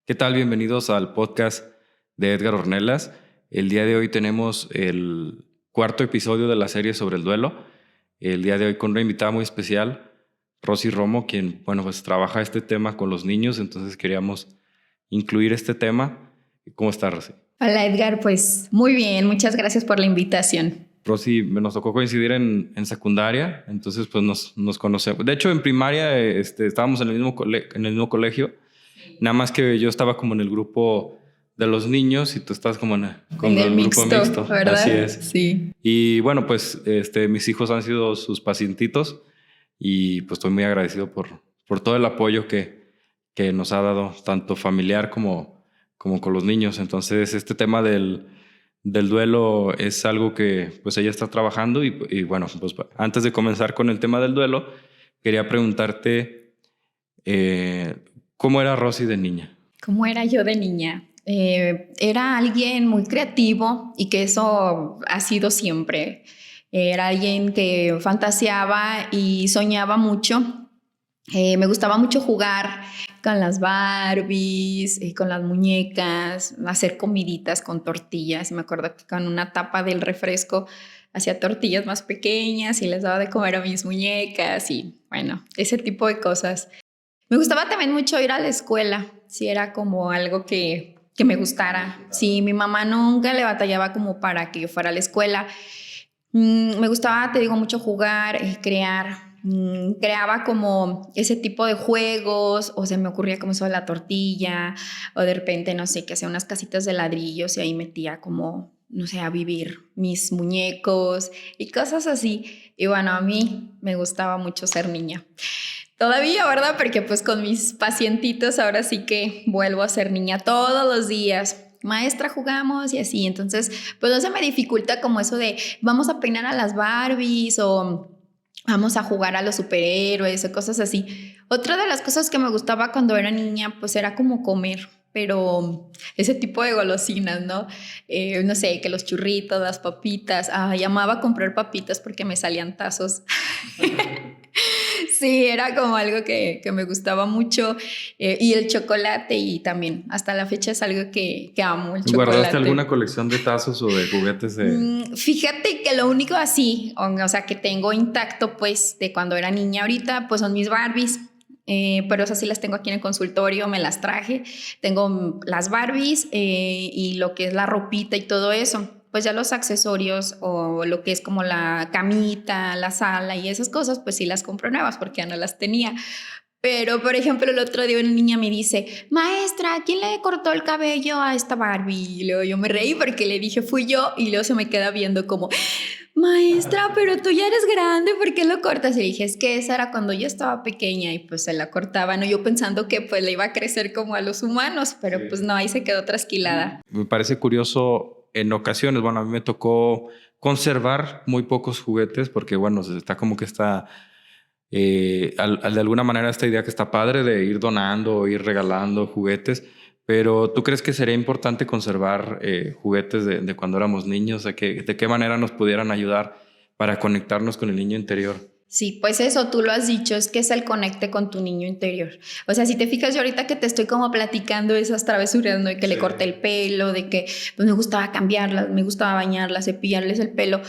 ¿Qué tal? Bienvenidos al podcast de Edgar Ornelas. El día de hoy tenemos el cuarto episodio de la serie sobre el duelo. El día de hoy con una invitada muy especial, Rosy Romo, quien, pues trabaja este tema con los niños, entonces queríamos incluir este tema. ¿Cómo está, Rosy? Hola Edgar, pues muy bien, muchas gracias por la invitación. Rosy, nos tocó coincidir en secundaria, entonces pues nos conocemos. De hecho, en primaria estábamos en el mismo colegio. Nada más que yo estaba como en el grupo de los niños y tú estás como con En el el grupo mixto, mixto. Así ¿verdad? es. Sí. Y bueno, pues mis hijos han sido sus pacientitos y pues estoy muy agradecido por todo el apoyo que nos ha dado, tanto familiar como con los niños. Entonces, este tema del duelo es algo que pues ella está trabajando y bueno, pues antes de comenzar con el tema del duelo, quería preguntarte ¿cómo era Rosy de niña? ¿Cómo era yo de niña? Era alguien muy creativo y que eso ha sido siempre. Era alguien que fantaseaba y soñaba mucho. Me gustaba mucho jugar con las Barbies, con las muñecas, hacer comiditas con tortillas. Me acuerdo que con una tapa del refresco hacía tortillas más pequeñas y les daba de comer a mis muñecas y bueno, ese tipo de cosas. Me gustaba también mucho ir a la escuela, si era como algo que me gustara. Sí, mi mamá nunca le batallaba como para que yo fuera a la escuela. Me gustaba, te digo, mucho jugar, crear. Creaba como ese tipo de juegos, o se me ocurría como eso de la tortilla, o de repente, no sé, que hacía unas casitas de ladrillos y ahí metía como, no sé, a vivir mis muñecos y cosas así. Y bueno, a mí me gustaba mucho ser niña. Todavía, ¿verdad? Porque pues con mis pacientitos ahora sí que vuelvo a ser niña todos los días. Maestra, jugamos y así. Entonces, pues no se me dificulta como eso de vamos a peinar a las Barbies o vamos a jugar a los superhéroes o cosas así. Otra de las cosas que me gustaba cuando era niña, pues era como comer, pero ese tipo de golosinas, ¿no? No sé, que los churritos, las papitas. Llamaba a comprar papitas porque me salían tazos. Sí, era como algo que me gustaba mucho. Y el chocolate, y también hasta la fecha es algo que amo, el ¿Guardaste alguna chocolate. colección de tazos o de juguetes de... Fíjate que lo único así, o sea, que tengo intacto pues de cuando era niña ahorita, pues son mis Barbies. Pero esas sí las tengo aquí en el consultorio, me las traje. Tengo las Barbies y lo que es la ropita y todo eso. Pues ya los accesorios o lo que es como la camita, la sala y esas cosas, pues sí las compro nuevas porque ya no las tenía. Pero, por ejemplo, el otro día una niña me dice, maestra, ¿quién le cortó el cabello a esta Barbie? Y luego yo me reí porque le dije, fui yo, y luego se me queda viendo como, maestra, pero tú ya eres grande, ¿por qué lo cortas? Y le dije, es que esa era cuando yo estaba pequeña y pues se la cortaban, ¿no? Yo pensando que pues le iba a crecer como a los humanos, pero Sí. pues no, ahí se quedó trasquilada. Me parece curioso en ocasiones, bueno, a mí me tocó conservar muy pocos juguetes porque, bueno, está como que está, de alguna manera esta idea que está padre de ir donando o ir regalando juguetes, pero ¿tú crees que sería importante conservar juguetes de cuando éramos niños? ¿De qué manera nos pudieran ayudar para conectarnos con el niño interior? Sí, pues eso tú lo has dicho, es que es el conecte con tu niño interior. O sea, si te fijas yo ahorita que te estoy como platicando esas travesuras, ¿no? De que le corté el pelo, de que pues me gustaba cambiarlas, me gustaba bañarlas, cepillarles el pelo,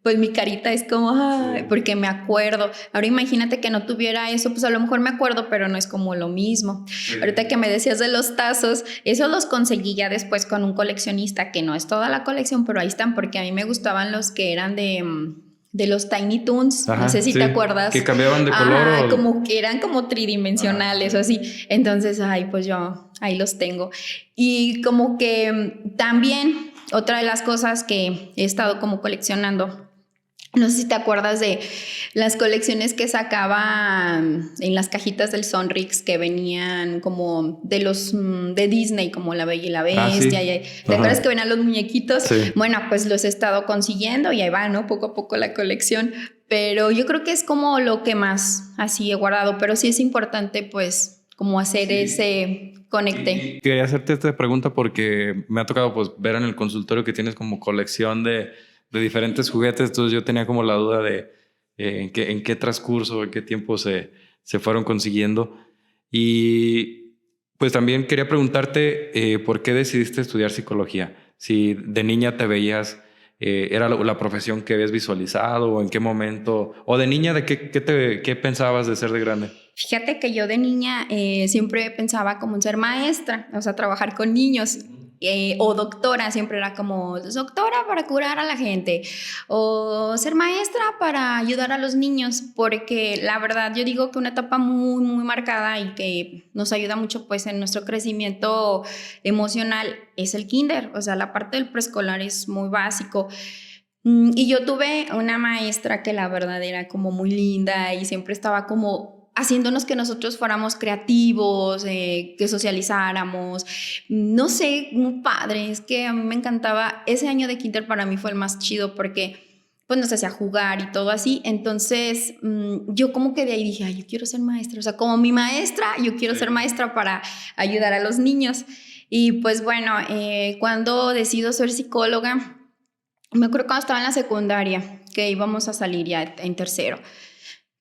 pues mi carita es como, ay, porque me acuerdo. Ahora imagínate que no tuviera eso, pues a lo mejor me acuerdo, pero no es como lo mismo. Ahorita que me decías de los tazos, esos los conseguí ya después con un coleccionista, que no es toda la colección, pero ahí están, porque a mí me gustaban los que eran de los Tiny Toons, no Ajá, sé si te sí. ¿Que acuerdas. cambiaban de color Ajá, o...? como que eran como tridimensionales o así. Entonces, ay, pues yo ahí los tengo. Y como que también otra de las cosas que he estado como coleccionando, no sé si te acuerdas de las colecciones que sacaban en las cajitas del Sonrix que venían como de los de Disney, como La Bella y la Ah, Bestia. sí. ¿Te Ajá. acuerdas que venían los muñequitos? Sí. Bueno, pues los he estado consiguiendo y ahí va, ¿no? Poco a poco la colección. Pero yo creo que es como lo que más así he guardado. Pero sí es importante, pues, como hacer ese conecte. Quería hacerte esta pregunta porque me ha tocado pues ver en el consultorio que tienes como colección de diferentes juguetes, entonces yo tenía como la duda de en qué transcurso, en qué tiempo se fueron consiguiendo. Y Pues también quería preguntarte por qué decidiste estudiar psicología. Si de niña te veías, era la profesión que habías visualizado o en qué momento, o de niña, ¿de qué pensabas de ser de grande? Fíjate que yo de niña siempre pensaba como en ser maestra, o sea, trabajar con niños. O doctora, siempre era como doctora para curar a la gente o ser maestra para ayudar a los niños, porque la verdad yo digo que una etapa muy, muy marcada y que nos ayuda mucho pues en nuestro crecimiento emocional es el kinder, o sea, la parte del preescolar es muy básico. Y yo tuve una maestra que la verdad era como muy linda y siempre estaba como haciéndonos que nosotros fuéramos creativos, que socializáramos, no sé, muy padre, es que a mí me encantaba, ese año de kinder para mí fue el más chido porque pues nos hacía jugar y todo así, entonces yo como que de ahí dije, ay, yo quiero ser maestra, o sea, como mi maestra, yo quiero ser maestra para ayudar a los niños. Y pues bueno, cuando decido ser psicóloga, me acuerdo cuando estaba en la secundaria, que íbamos a salir ya en tercero,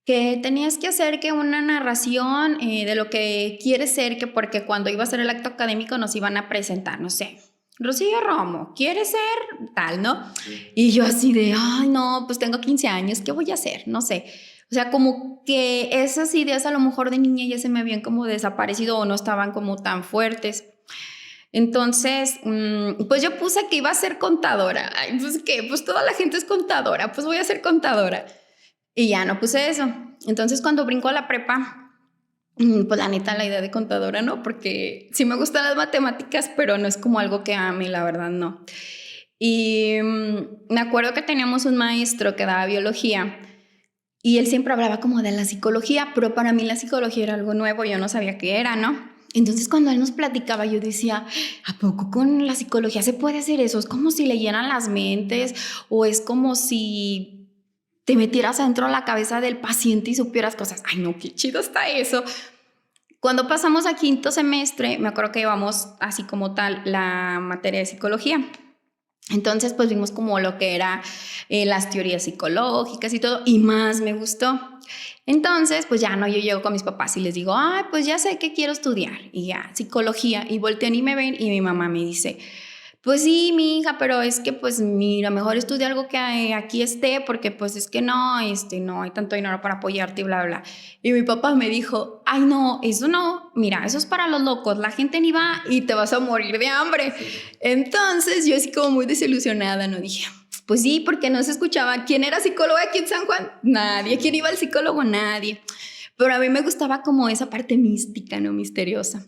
que tenías que hacer que una narración de lo que quieres ser, que porque cuando iba a ser el acto académico nos iban a presentar, no sé, Rocío Romo, ¿quiere ser tal, no? Sí. Y yo así de, ay, no, pues tengo 15 años, ¿qué voy a hacer? No sé. O sea, como que esas ideas a lo mejor de niña ya se me habían como desaparecido o no estaban como tan fuertes. Entonces, pues yo puse que iba a ser contadora. Ay, pues qué, pues toda la gente es contadora, pues voy a ser contadora. Y ya no puse eso. Entonces, cuando brinco a la prepa, pues la neta, la idea de contadora no, porque sí me gustan las matemáticas, pero no es como algo que ame, la verdad no. Y me acuerdo que teníamos un maestro que daba biología y él siempre hablaba como de la psicología, pero para mí la psicología era algo nuevo, yo no sabía qué era, ¿no? Entonces cuando él nos platicaba yo decía, ¿a poco con la psicología se puede hacer eso? Es como si leyeran las mentes o es como si te metieras adentro de la cabeza del paciente y supieras cosas. Ay, no, qué chido está eso. Cuando pasamos a quinto semestre, me acuerdo que llevamos así como tal la materia de psicología. Entonces, pues vimos como lo que era las teorías psicológicas y todo, y más me gustó. Entonces, pues ya no, yo llego con mis papás y les digo, ay, pues ya sé que quiero estudiar, y ya, psicología, y voltean y me ven, y mi mamá me dice, pues sí, mi hija, pero es que pues mira, mejor estudia algo que aquí esté, porque pues es que no, no hay tanto dinero para apoyarte y bla, bla. Y mi papá me dijo, ay no, eso no, mira, eso es para los locos, la gente ni va y te vas a morir de hambre. Entonces yo así como muy desilusionada, no dije, pues sí, porque no se escuchaba quién era psicólogo aquí en San Juan, nadie, quién iba al psicólogo, nadie. Pero a mí me gustaba como esa parte mística, ¿no? Misteriosa.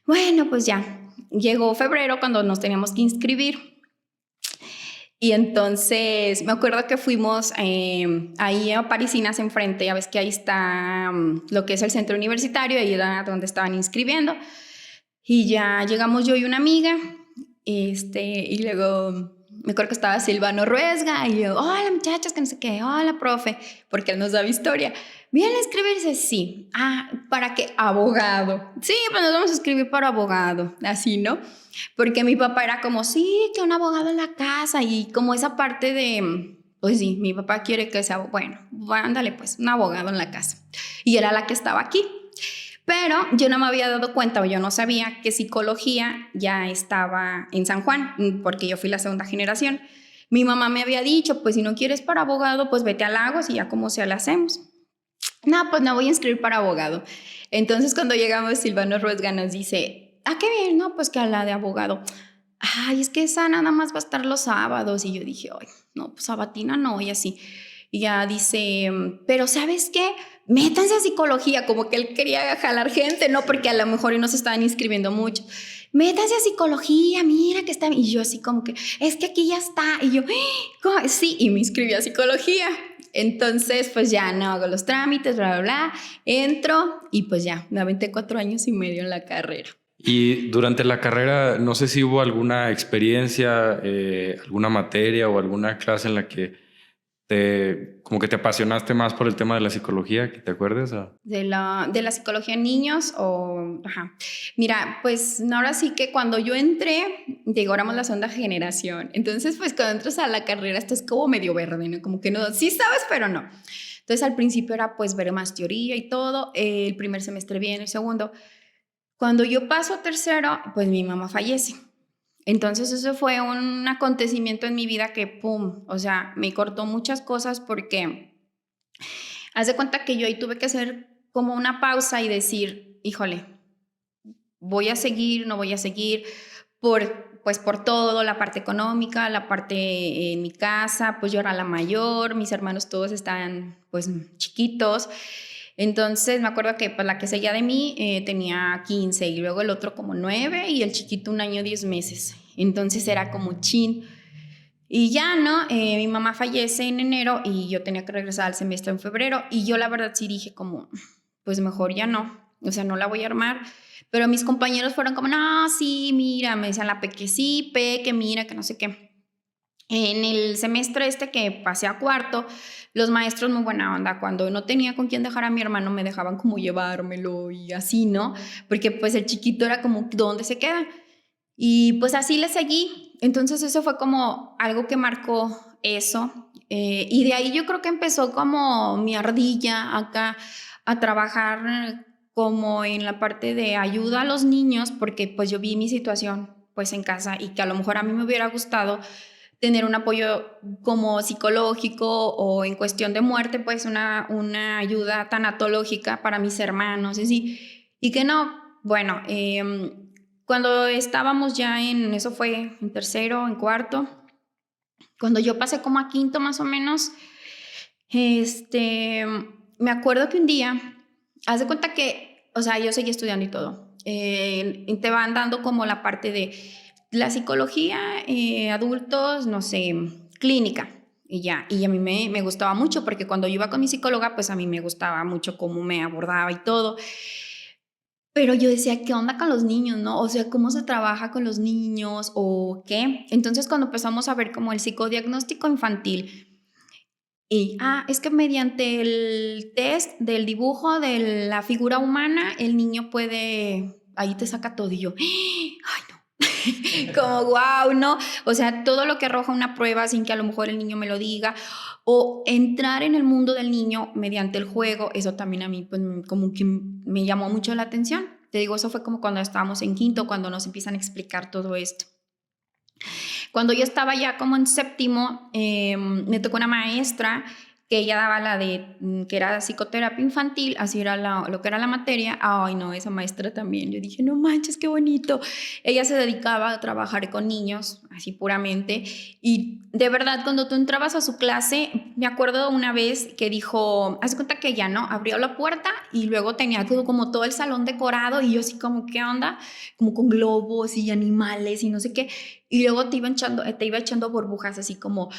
Bueno, pues ya. Llegó febrero cuando nos teníamos que inscribir y entonces me acuerdo que fuimos ahí a Parisinas enfrente, ya ves que ahí está lo que es el centro universitario, ahí era donde estaban inscribiendo y ya llegamos yo y una amiga y luego me acuerdo que estaba Silvano Ruesga y yo, hola muchachos, que no sé qué, hola profe, porque él nos daba historia. ¿Vienen a inscribirse? Sí. Ah, ¿para qué? Abogado. Sí, pues nos vamos a inscribir para abogado, así, ¿no? Porque mi papá era como, sí, que un abogado en la casa y como esa parte de, pues sí, mi papá quiere que sea, bueno, ándale pues, un abogado en la casa. Y era la que estaba aquí. Pero yo no me había dado cuenta o yo no sabía que psicología ya estaba en San Juan, porque yo fui la segunda generación. Mi mamá me había dicho, pues si no quieres para abogado, pues vete a Lagos y ya como sea la hacemos. No, pues no voy a inscribir para abogado. Entonces cuando llegamos, Silvano Ruesga nos dice, ah, qué bien, no, pues que a la de abogado. Ay, es que esa nada más va a estar los sábados. Y yo dije, ay, no, pues sabatina no, y así. Y ya dice, pero ¿sabes qué? Métanse a psicología, como que él quería jalar gente, ¿no? Porque a lo mejor no se estaban inscribiendo mucho. Métanse a psicología, mira que está. Y yo así como que, es que aquí ya está. Y yo, ¿cómo? Sí, y me inscribí a psicología. Entonces, pues ya no hago los trámites, bla, bla, bla. Entro y pues ya, me aventé 4 años y medio en la carrera. Y durante la carrera, no sé si hubo alguna experiencia, alguna materia o alguna clase en la que como que te apasionaste más por el tema de la psicología, ¿que te acuerdes? De la psicología en niños o... Ajá. Mira, pues ahora sí que cuando yo entré, digo, éramos la segunda generación. Entonces, pues cuando entras a la carrera estás como medio verde, ¿no? Como que no, sí sabes, pero no. Entonces al principio era pues ver más teoría y todo. El primer semestre bien, el segundo. Cuando yo paso a tercero, pues mi mamá fallece. Entonces eso fue un acontecimiento en mi vida que, pum, o sea, me cortó muchas cosas porque haz de cuenta que yo ahí tuve que hacer como una pausa y decir, híjole, voy a seguir, no voy a seguir, pues por todo, la parte económica, la parte en mi casa, pues yo era la mayor, mis hermanos todos estaban pues chiquitos. Entonces me acuerdo que pues, la que seguía de mí tenía 15 y luego el otro como 9 y el chiquito 1 año 10 meses. Entonces era como chin. Y ya, ¿no? Mi mamá fallece en enero y yo tenía que regresar al semestre en febrero y yo la verdad sí dije como, pues mejor ya no, o sea, no la voy a armar. Pero mis compañeros fueron como, no, sí, mira, me decían la Pe que sí, Pe, que mira, que no sé qué. En el semestre este que pasé a cuarto, los maestros muy buena onda, cuando no tenía con quién dejar a mi hermano me dejaban como llevármelo y así, ¿no? Porque pues el chiquito era como, ¿dónde se queda? Y pues así le seguí. Entonces eso fue como algo que marcó eso. Y de ahí yo creo que empezó como mi ardilla acá a trabajar como en la parte de ayuda a los niños, porque pues yo vi mi situación pues en casa y que a lo mejor a mí me hubiera gustado tener un apoyo como psicológico o en cuestión de muerte, pues una ayuda tanatológica para mis hermanos, y que no, bueno, cuando estábamos ya eso fue en tercero, en cuarto, cuando yo pasé como a quinto más o menos, me acuerdo que un día, haz de cuenta que, o sea, yo seguí estudiando y todo, y te van dando como la parte de la psicología, adultos, no sé, clínica. Y ya, y a mí me gustaba mucho porque cuando yo iba con mi psicóloga, pues a mí me gustaba mucho cómo me abordaba y todo. Pero yo decía, ¿qué onda con los niños, no? O sea, ¿cómo se trabaja con los niños o qué? Entonces, cuando empezamos a ver como el psicodiagnóstico infantil, es que mediante el test del dibujo de la figura humana, el niño puede, ahí te saca todo y yo, ay, no, como wow, ¿no? O sea, todo lo que arroja una prueba sin que a lo mejor el niño me lo diga, o entrar en el mundo del niño mediante el juego, eso también a mí pues como que me llamó mucho la atención. Te digo, eso fue como cuando estábamos en quinto, cuando nos empiezan a explicar todo esto. Cuando yo estaba ya como en séptimo, me tocó una maestra que ella daba que era psicoterapia infantil, así era lo que era la materia. Ay, no, esa maestra también. Yo dije, no manches, qué bonito. Ella se dedicaba a trabajar con niños, así puramente. Y de verdad, cuando tú entrabas a su clase, me acuerdo una vez que dijo, haz cuenta que ella, ¿no? Abrió la puerta y luego tenía como todo el salón decorado y yo así como, ¿qué onda? Como con globos y animales y no sé qué. Y luego te iba echando burbujas así como,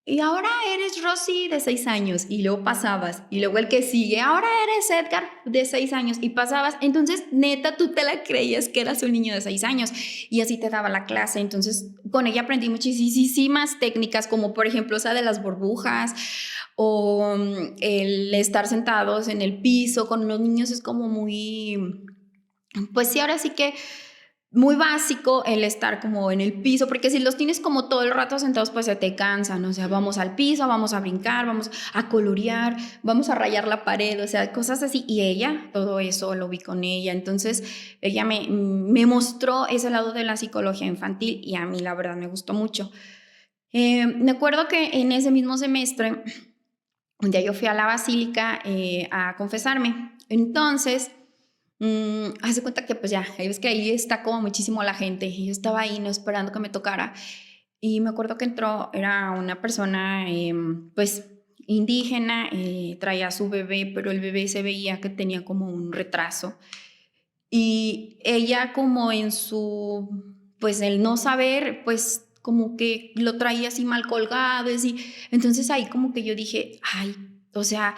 y ahora eres Rosy de 6 años, y luego pasabas, y luego el que sigue, ahora eres Edgar de 6 años, y pasabas. Entonces, neta, tú te la creías que eras un niño de 6 años, y así te daba la clase. Entonces, con ella aprendí muchísimas técnicas, como por ejemplo esa de las burbujas, o el estar sentados en el piso con los niños es como muy, pues sí, ahora sí que muy básico el estar como en el piso, porque si los tienes como todo el rato sentados, pues se te cansan. O sea, vamos al piso, vamos a brincar, vamos a colorear, vamos a rayar la pared, o sea, cosas así. Y ella, todo eso lo vi con ella. Entonces, ella me mostró ese lado de la psicología infantil y a mí la verdad me gustó mucho. Me acuerdo que en ese mismo semestre, un día yo fui a la basílica a confesarme. Entonces, haz de cuenta que pues ya, ves que ahí está como muchísimo la gente y yo estaba ahí no esperando que me tocara y me acuerdo que entró, era una persona pues indígena, traía a su bebé, pero el bebé se veía que tenía como un retraso y ella como en su, pues el no saber, pues como que lo traía así mal colgado, así. Entonces ahí como que yo dije, ay, o sea,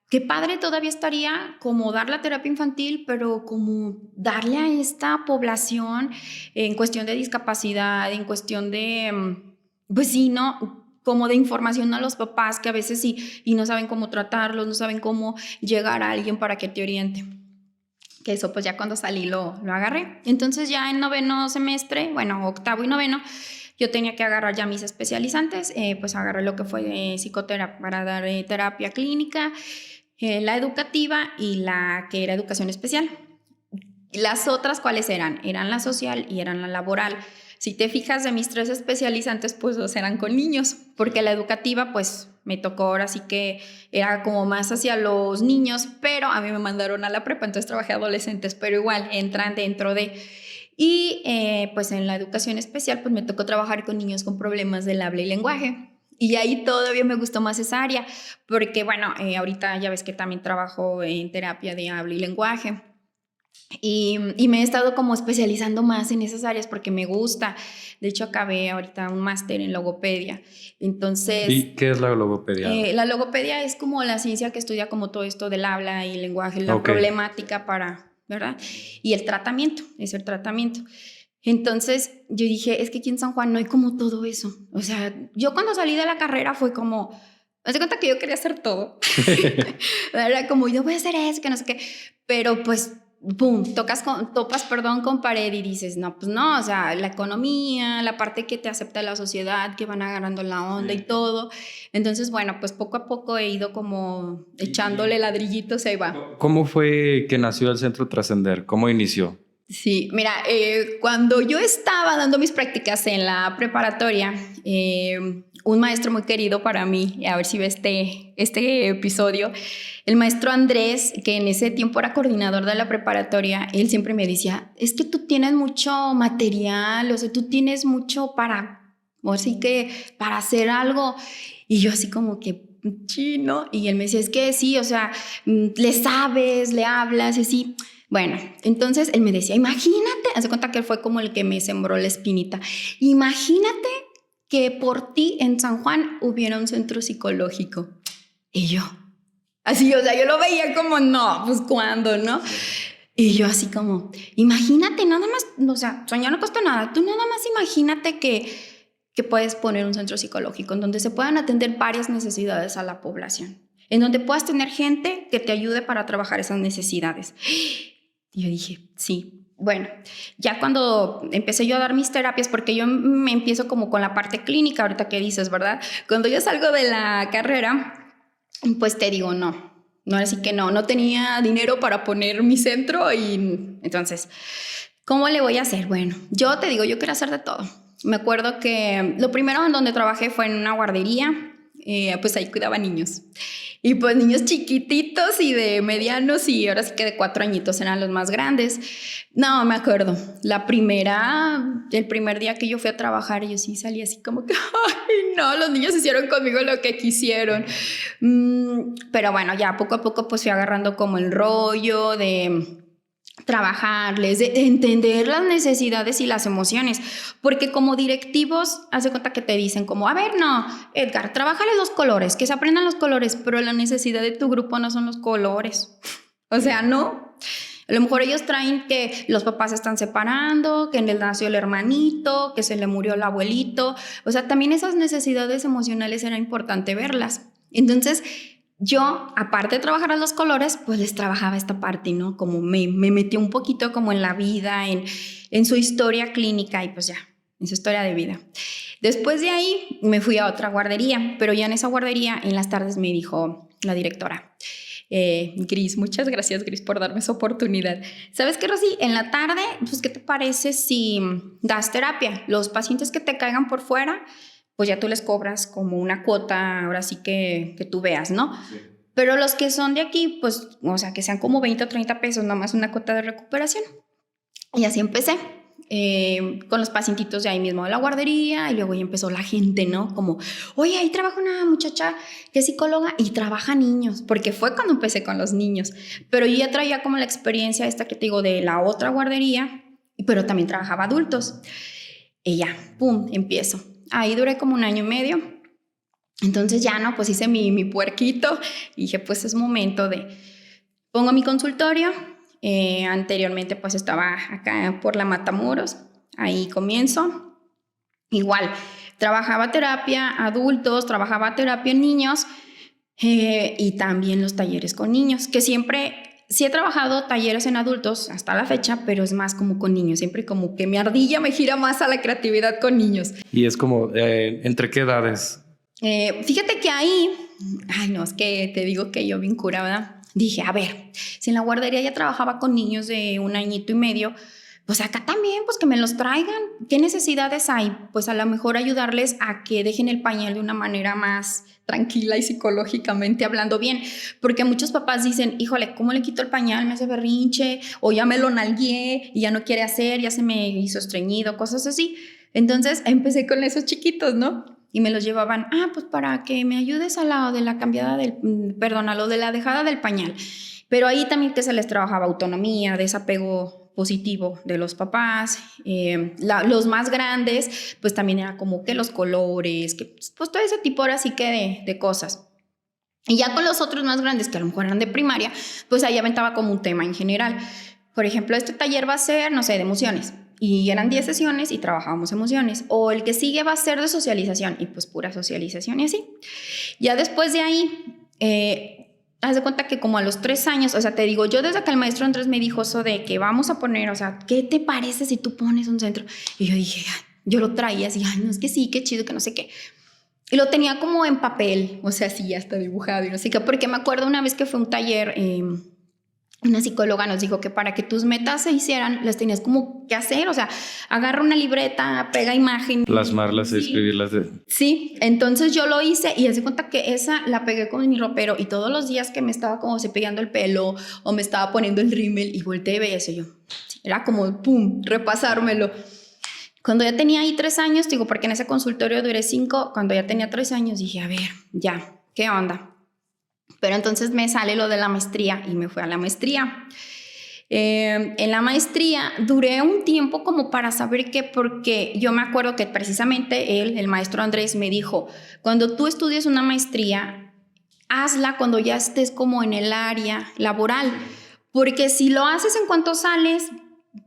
qué padre todavía estaría como dar la terapia infantil, pero como darle a esta población en cuestión de discapacidad, en cuestión de, pues sí, ¿no? Como de información a los papás que a veces sí, y no saben cómo tratarlos, no saben cómo llegar a alguien para que te oriente. Que eso pues ya cuando salí lo agarré. Entonces ya en noveno semestre, bueno, octavo y noveno, yo tenía que agarrar ya mis especializantes, pues agarré lo que fue psicoterapia para dar terapia clínica, la educativa y la que era educación especial. Las otras, ¿cuáles eran? Eran la social y eran la laboral. Si te fijas, de mis 3 especializantes, pues 2 eran con niños, porque la educativa, pues me tocó ahora sí que era como más hacia los niños, pero a mí me mandaron a la prepa, entonces trabajé adolescentes, pero igual entran dentro de... Y pues en la educación especial, pues me tocó trabajar con niños con problemas del habla y lenguaje. Y ahí todavía me gustó más esa área, porque bueno, ahorita ya ves que también trabajo en terapia de habla y lenguaje. Y me he estado como especializando más en esas áreas porque me gusta. De hecho, acabé ahorita un máster en logopedia. Entonces... ¿Y qué es la logopedia? La logopedia es como la ciencia que estudia como todo esto del habla y lenguaje, la problemática para, ¿verdad? Y el tratamiento, es el tratamiento. Entonces yo dije, es que aquí en San Juan no hay como todo eso. O sea, yo cuando salí de la carrera fue como, me di cuenta que yo quería hacer todo. Era como, yo voy a hacer eso, que no sé qué. Pero pues, pum, topas con pared y dices, no, pues no, o sea, la economía, la parte que te acepta la sociedad, que van agarrando la onda y todo. Entonces, bueno, pues poco a poco he ido como echándole ladrillitos y ahí va. ¿Cómo fue que nació el Centro Trascender? ¿Cómo inició? Sí, mira, cuando yo estaba dando mis prácticas en la preparatoria, un maestro muy querido para mí, a ver si ve este episodio, el maestro Andrés, que en ese tiempo era coordinador de la preparatoria, él siempre me decía, es que tú tienes mucho material, o sea, tú tienes mucho o así que para hacer algo. Y yo así como que, chino, y él me decía, es que sí, o sea, le sabes, le hablas, y así. Bueno, entonces él me decía, imagínate, hace cuenta que él fue como el que me sembró la espinita, imagínate que por ti en San Juan hubiera un centro psicológico. Y yo, así, o sea, yo lo veía como, no, pues ¿cuándo, no? Y yo así como, imagínate, nada más, o sea, soñar no cuesta nada, tú nada más imagínate que puedes poner un centro psicológico en donde se puedan atender varias necesidades a la población, en donde puedas tener gente que te ayude para trabajar esas necesidades. Y yo dije, sí. Bueno, ya cuando empecé yo a dar mis terapias, porque yo me empiezo como con la parte clínica, ahorita que dices, ¿verdad? Cuando yo salgo de la carrera, pues te digo, no, así que no tenía dinero para poner mi centro y entonces, ¿cómo le voy a hacer? Bueno, yo te digo, yo quiero hacer de todo. Me acuerdo que lo primero en donde trabajé fue en una guardería, pues ahí cuidaba niños. Y pues niños chiquititos y de medianos y ahora sí que de 4 añitos eran los más grandes. No, me acuerdo. El primer día que yo fui a trabajar, yo sí salí así como que, ay, no, los niños hicieron conmigo lo que quisieron. Pero bueno, ya poco a poco pues fui agarrando como el rollo de trabajarles, de entender las necesidades y las emociones, porque como directivos, hace cuenta que te dicen como, a ver, no, Edgar, trabájale los colores, que se aprendan los colores, pero la necesidad de tu grupo no son los colores, o sea, no, a lo mejor ellos traen que los papás se están separando, que le nació el hermanito, que se le murió el abuelito, o sea, también esas necesidades emocionales era importante verlas, entonces yo, aparte de trabajar a los colores, pues les trabajaba esta parte, ¿no? Como me metí un poquito como en la vida, en su historia clínica y pues ya, en su historia de vida. Después de ahí me fui a otra guardería, pero ya en esa guardería en las tardes me dijo la directora, Gris, muchas gracias Gris por darme esa oportunidad. ¿Sabes qué, Rosy? En la tarde, pues ¿qué te parece si das terapia? Los pacientes que te caigan por fuera, pues ya tú les cobras como una cuota, ahora sí que tú veas, ¿no? Sí. Pero los que son de aquí, pues, o sea, que sean como 20 o 30 pesos, nomás una cuota de recuperación. Y así empecé, con los pacientitos de ahí mismo de la guardería, y luego ya empezó la gente, ¿no? Como, oye, ahí trabaja una muchacha que es psicóloga y trabaja niños, porque fue cuando empecé con los niños. Pero yo ya traía como la experiencia esta que te digo de la otra guardería, pero también trabajaba adultos. Y ya, pum, empiezo. Ahí duré como 1 año y medio. Entonces ya, ¿no? Pues hice mi puerquito y dije, pues es momento de... Pongo mi consultorio. Anteriormente pues estaba acá por la Matamoros. Ahí comienzo. Igual, trabajaba terapia adultos, trabajaba terapia en niños y también los talleres con niños, que siempre... Sí he trabajado talleres en adultos hasta la fecha, pero es más como con niños. Siempre como que mi ardilla me gira más a la creatividad con niños. Y es como, ¿entre qué edades? Fíjate que ahí... Ay, no, es que te digo que yo bien cura, ¿verdad? dije, a ver, si en la guardería ya trabajaba con niños de 1 añito y medio, pues acá también, pues que me los traigan. ¿Qué necesidades hay? Pues a lo mejor ayudarles a que dejen el pañal de una manera más tranquila y psicológicamente hablando bien. Porque muchos papás dicen, híjole, ¿cómo le quito el pañal? Me hace berrinche, o ya me lo nalgué y ya no quiere hacer, ya se me hizo estreñido, cosas así. Entonces empecé con esos chiquitos, ¿no? Y me los llevaban, pues para que me ayudes a lo de la cambiada a lo de la dejada del pañal. Pero ahí también que se les trabajaba autonomía, desapego positivo de los papás. Los más grandes, pues también era como que los colores, que pues todo ese tipo ahora sí que de cosas. Y ya con los otros más grandes, que a lo mejor eran de primaria, pues ahí aventaba como un tema en general. Por ejemplo, este taller va a ser, no sé, de emociones. Y eran 10 sesiones y trabajábamos emociones. O el que sigue va a ser de socialización y pues pura socialización y así. Ya después de ahí, haz de cuenta que como a los 3 años, o sea, te digo, yo desde que el maestro Andrés me dijo eso de que vamos a poner, o sea, ¿qué te parece si tú pones un centro? Y yo dije, yo lo traía así, no, es que sí, qué chido, que no sé qué. Y lo tenía como en papel, o sea, así ya está dibujado y no sé qué, porque me acuerdo una vez que fue un taller, una psicóloga nos dijo que para que tus metas se hicieran, las tenías como que hacer, o sea, agarra una libreta, pega imagen. Plasmarlas, sí. Escribirlas. Sí, entonces yo lo hice y hace cuenta que esa la pegué con mi ropero y todos los días que me estaba como cepillando el pelo o me estaba poniendo el rímel y volteé y veía eso yo. Era como, pum, repasármelo. Cuando ya tenía ahí 3 años, digo, porque en ese consultorio duré 5, cuando ya tenía 3 años dije, a ver, ya, ¿qué onda? Pero entonces me sale lo de la maestría y me fui a la maestría. En la maestría duré un tiempo como para saber qué, porque yo me acuerdo que precisamente él, el maestro Andrés, me dijo, cuando tú estudies una maestría, hazla cuando ya estés como en el área laboral, porque si lo haces en cuanto sales,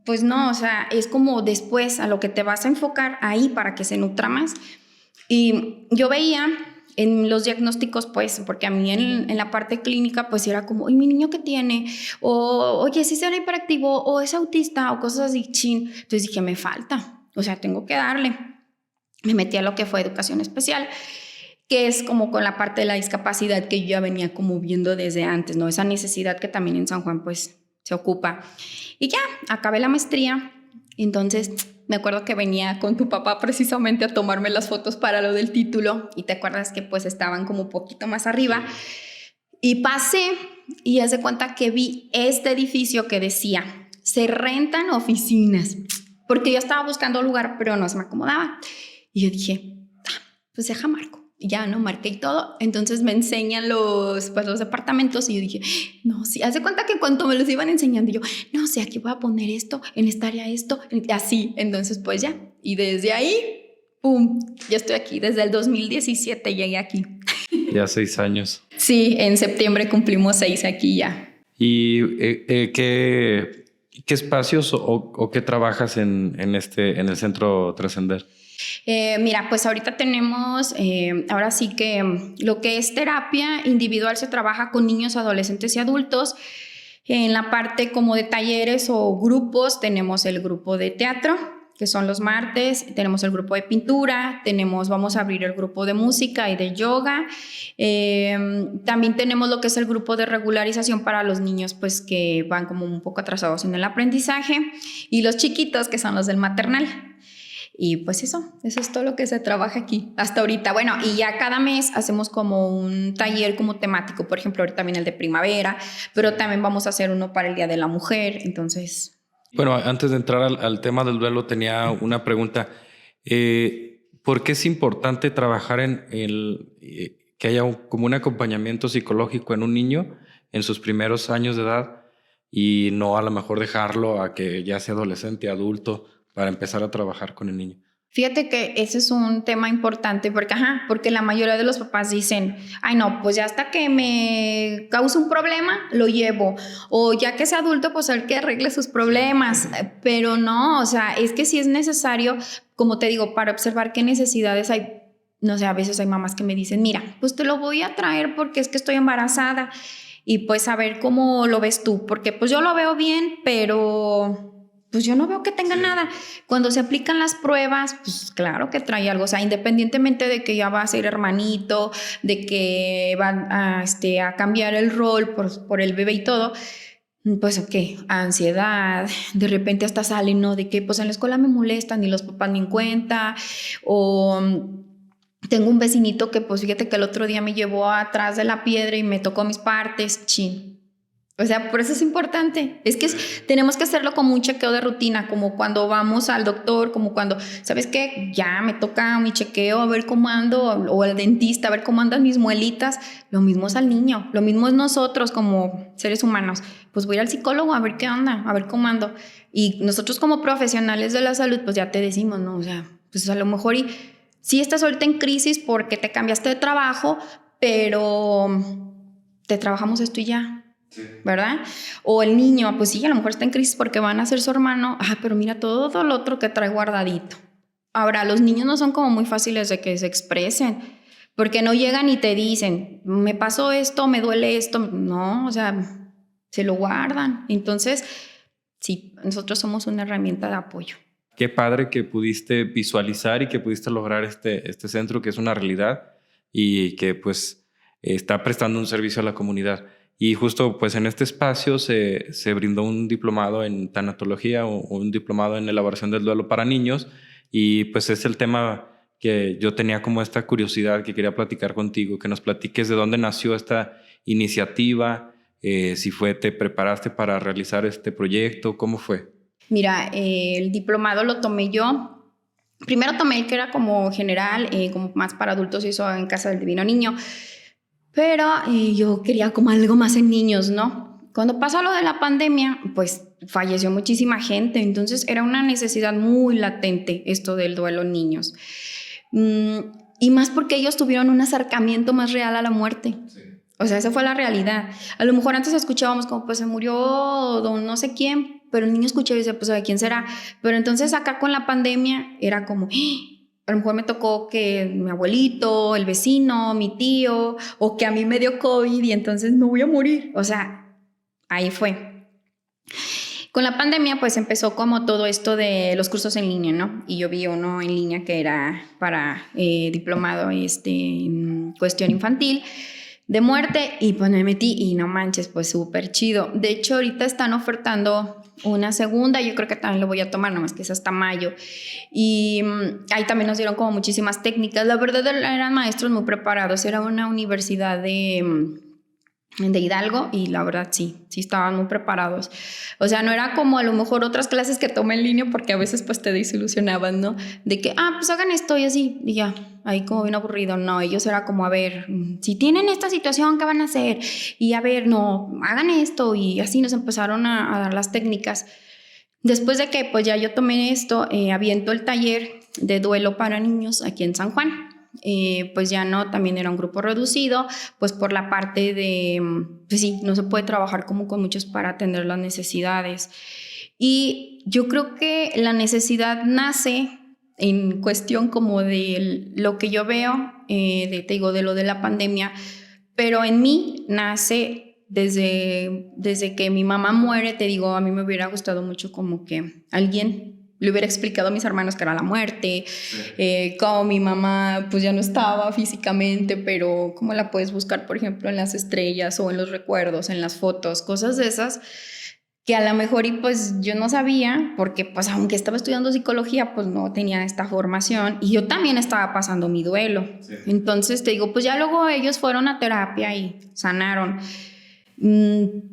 pues no, o sea, es como después a lo que te vas a enfocar ahí para que se nutra más. Y yo veía en los diagnósticos, pues, porque a mí en la parte clínica, pues era como, ¿y mi niño qué tiene? O, oye, ¿sí será hiperactivo? ¿O es autista? O cosas así, chin. Entonces dije, me falta, o sea, tengo que darle. Me metí a lo que fue educación especial, que es como con la parte de la discapacidad que yo ya venía como viendo desde antes, ¿no? Esa necesidad que también en San Juan, pues, se ocupa. Y ya, acabé la maestría, entonces me acuerdo que venía con tu papá precisamente a tomarme las fotos para lo del título y te acuerdas que pues estaban como un poquito más arriba y pasé y haz de cuenta que vi este edificio que decía se rentan oficinas porque yo estaba buscando lugar pero no se me acomodaba y yo dije pues deja marco. Ya no marqué y todo, entonces me enseñan los departamentos y yo dije, no, sí, haz de cuenta que cuando me los iban enseñando yo, no sé, aquí voy a poner esto, en esta área esto, así, entonces pues ya, y desde ahí, pum, ya estoy aquí, desde el 2017 llegué aquí. Ya 6 años. Sí, en septiembre cumplimos 6 aquí ya. ¿Y qué espacios o qué trabajas en el Centro Trascender? Mira, pues ahorita tenemos, ahora sí que lo que es terapia individual se trabaja con niños, adolescentes y adultos. En la parte como de talleres o grupos tenemos el grupo de teatro, que son los martes, tenemos el grupo de pintura, vamos a abrir el grupo de música y de yoga. También tenemos lo que es el grupo de regularización para los niños pues que van como un poco atrasados en el aprendizaje y los chiquitos que son los del maternal. Y pues eso es todo lo que se trabaja aquí hasta ahorita. Bueno, y ya cada mes hacemos como un taller como temático. Por ejemplo, ahorita viene el de primavera, pero también vamos a hacer uno para el Día de la Mujer. Entonces... Bueno, antes de entrar al tema del duelo, tenía una pregunta. ¿Por qué es importante trabajar en que haya como un acompañamiento psicológico en un niño en sus primeros años de edad y no a lo mejor dejarlo a que ya sea adolescente, adulto, para empezar a trabajar con el niño? Fíjate que ese es un tema importante porque la mayoría de los papás dicen, ay no, pues ya hasta que me cause un problema, lo llevo. O ya que sea adulto, pues el que arregle sus problemas. Pero no, o sea, es que sí es necesario, como te digo, para observar qué necesidades hay. No sé, a veces hay mamás que me dicen, mira, pues te lo voy a traer porque es que estoy embarazada. Y pues a ver cómo lo ves tú, porque pues yo lo veo bien, pero pues yo no veo que tenga nada. Cuando se aplican las pruebas, pues claro que trae algo. O sea, independientemente de que ya va a ser hermanito, de que va a cambiar el rol por el bebé y todo, pues qué, ansiedad, de repente hasta sale, ¿no? De que pues en la escuela me molestan y los papás ni en cuenta, o tengo un vecinito que pues fíjate que el otro día me llevó atrás de la piedra y me tocó mis partes, chin. O sea, por eso es importante. Es que tenemos que hacerlo como un chequeo de rutina, como cuando vamos al doctor, como cuando, ¿sabes qué? Ya me toca mi chequeo, a ver cómo ando, o al dentista, a ver cómo andan mis muelitas. Lo mismo es al niño, lo mismo es nosotros como seres humanos. Pues voy al psicólogo a ver qué onda, a ver cómo ando. Y nosotros como profesionales de la salud, pues ya te decimos, ¿no? O sea, pues a lo mejor sí estás ahorita en crisis porque te cambiaste de trabajo, pero te trabajamos esto y ya. Sí. ¿Verdad? O el niño, pues sí, a lo mejor está en crisis porque van a ser su hermano, pero mira todo lo otro que trae guardadito. Ahora, los niños no son como muy fáciles de que se expresen, porque no llegan y te dicen, me pasó esto, me duele esto, no, o sea, se lo guardan. Entonces, sí, nosotros somos una herramienta de apoyo. Qué padre que pudiste visualizar y que pudiste lograr este centro, que es una realidad y que pues está prestando un servicio a la comunidad. Y justo pues en este espacio se brindó un diplomado en tanatología o un diplomado en elaboración del duelo para niños, y pues es el tema que yo tenía como esta curiosidad que quería platicar contigo, que nos platiques de dónde nació esta iniciativa, si te preparaste para realizar este proyecto, ¿cómo fue? Mira, el diplomado lo tomé yo. Primero tomé el que era como general, como más para adultos y eso en Casa del Divino Niño. Pero yo quería como algo más en niños, ¿no? Cuando pasó lo de la pandemia, pues falleció muchísima gente, entonces era una necesidad muy latente esto del duelo en niños. Y más porque ellos tuvieron un acercamiento más real a la muerte. Sí. O sea, esa fue la realidad. A lo mejor antes escuchábamos como, pues se murió don no sé quién, pero el niño escuchaba y decía, pues ¿a quién será? Pero entonces acá con la pandemia era como... A lo mejor me tocó que mi abuelito, el vecino, mi tío, o que a mí me dio COVID y entonces me voy a morir. O sea, ahí fue. Con la pandemia, pues empezó como todo esto de los cursos en línea, ¿no? Y yo vi uno en línea que era para diplomado en cuestión infantil de muerte, y pues me metí y no manches, pues súper chido. De hecho, ahorita están ofertando una segunda, yo creo que también lo voy a tomar, nomás que es hasta mayo. Y ahí también nos dieron como muchísimas técnicas. La verdad eran maestros muy preparados, era una universidad de Hidalgo y la verdad sí estaban muy preparados. O sea, no era como a lo mejor otras clases que tomé en línea, porque a veces pues te desilusionaban, ¿no? De que, pues hagan esto y así, y ya, ahí como bien aburrido. No, ellos era como, a ver, si tienen esta situación, ¿qué van a hacer? Y a ver, no, hagan esto, y así nos empezaron a dar las técnicas. Después de que pues ya yo tomé esto, aviento el taller de duelo para niños aquí en San Juan. Pues ya no, también era un grupo reducido, pues por la parte de, pues sí, no se puede trabajar como con muchos para atender las necesidades. Y yo creo que la necesidad nace en cuestión como de lo que yo veo, te digo, de lo de la pandemia, pero en mí nace desde que mi mamá muere. Te digo, a mí me hubiera gustado mucho como que alguien le hubiera explicado a mis hermanos que era la muerte, como mi mamá pues ya no estaba físicamente, pero cómo la puedes buscar, por ejemplo, en las estrellas o en los recuerdos, en las fotos, cosas de esas que a lo mejor y pues yo no sabía, porque pues aunque estaba estudiando psicología, pues no tenía esta formación y yo también estaba pasando mi duelo. Sí. Entonces te digo, pues ya luego ellos fueron a terapia y sanaron.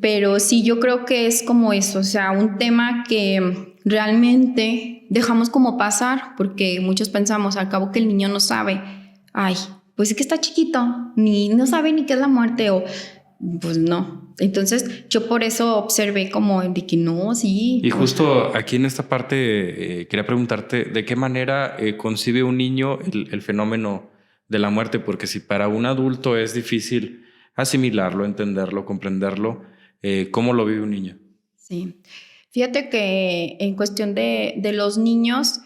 Pero sí, yo creo que es como eso, o sea, un tema que realmente dejamos como pasar, porque muchos pensamos al cabo que el niño no sabe, pues es que está chiquito, no sabe ni qué es la muerte, o pues no. Entonces yo por eso observé como de que no, sí. Y justo aquí en esta parte quería preguntarte de qué manera concibe un niño el fenómeno de la muerte, porque si para un adulto es difícil asimilarlo, entenderlo, comprenderlo, ¿cómo lo vive un niño? Sí, fíjate que en cuestión de los niños,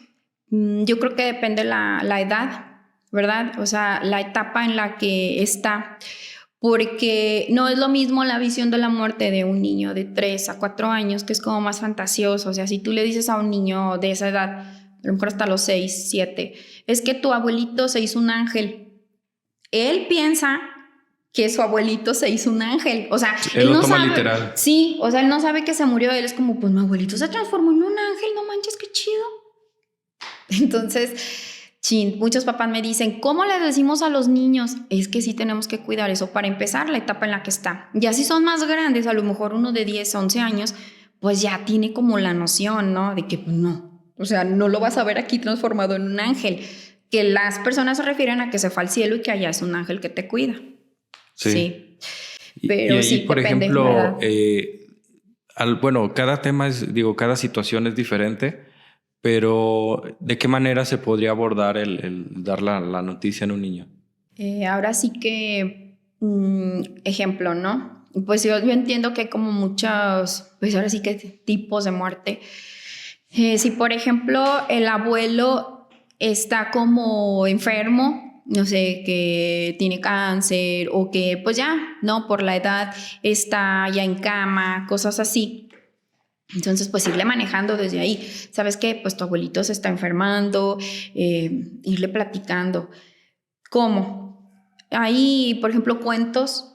yo creo que depende la edad, ¿verdad? O sea, la etapa en la que está, porque no es lo mismo la visión de la muerte de un niño de 3 a 4 años, que es como más fantasioso. O sea, si tú le dices a un niño de esa edad, a lo mejor hasta los 6, 7, es que tu abuelito se hizo un ángel. Él piensa que su abuelito se hizo un ángel. O sea, él no lo toma sabe, literal. Sí, o sea, él no sabe que se murió. Él es como, pues mi abuelito se transformó en un ángel, no manches, qué chido. Entonces, muchos papás me dicen, ¿cómo le decimos a los niños? Es que sí tenemos que cuidar eso para empezar la etapa en la que está. Ya si son más grandes, a lo mejor uno de 10, 11 años, pues ya tiene como la noción, ¿no? De que pues no, o sea, no lo vas a ver aquí transformado en un ángel. Que las personas se refieren a que se fue al cielo y que allá es un ángel que te cuida. Sí. Pero y ahí, sí, por depende, ejemplo, bueno, cada tema cada situación es diferente, pero ¿de qué manera se podría abordar el dar la noticia en un niño? Ahora sí que, ejemplo, ¿no? Pues yo entiendo que hay como muchos, pues ahora sí que tipos de muerte. Si por ejemplo el abuelo está como enfermo, no sé, que tiene cáncer o que pues ya, ¿no? Por la edad está ya en cama, cosas así. Entonces, pues irle manejando desde ahí. ¿Sabes qué? Pues tu abuelito se está enfermando, irle platicando. ¿Cómo? Hay, por ejemplo,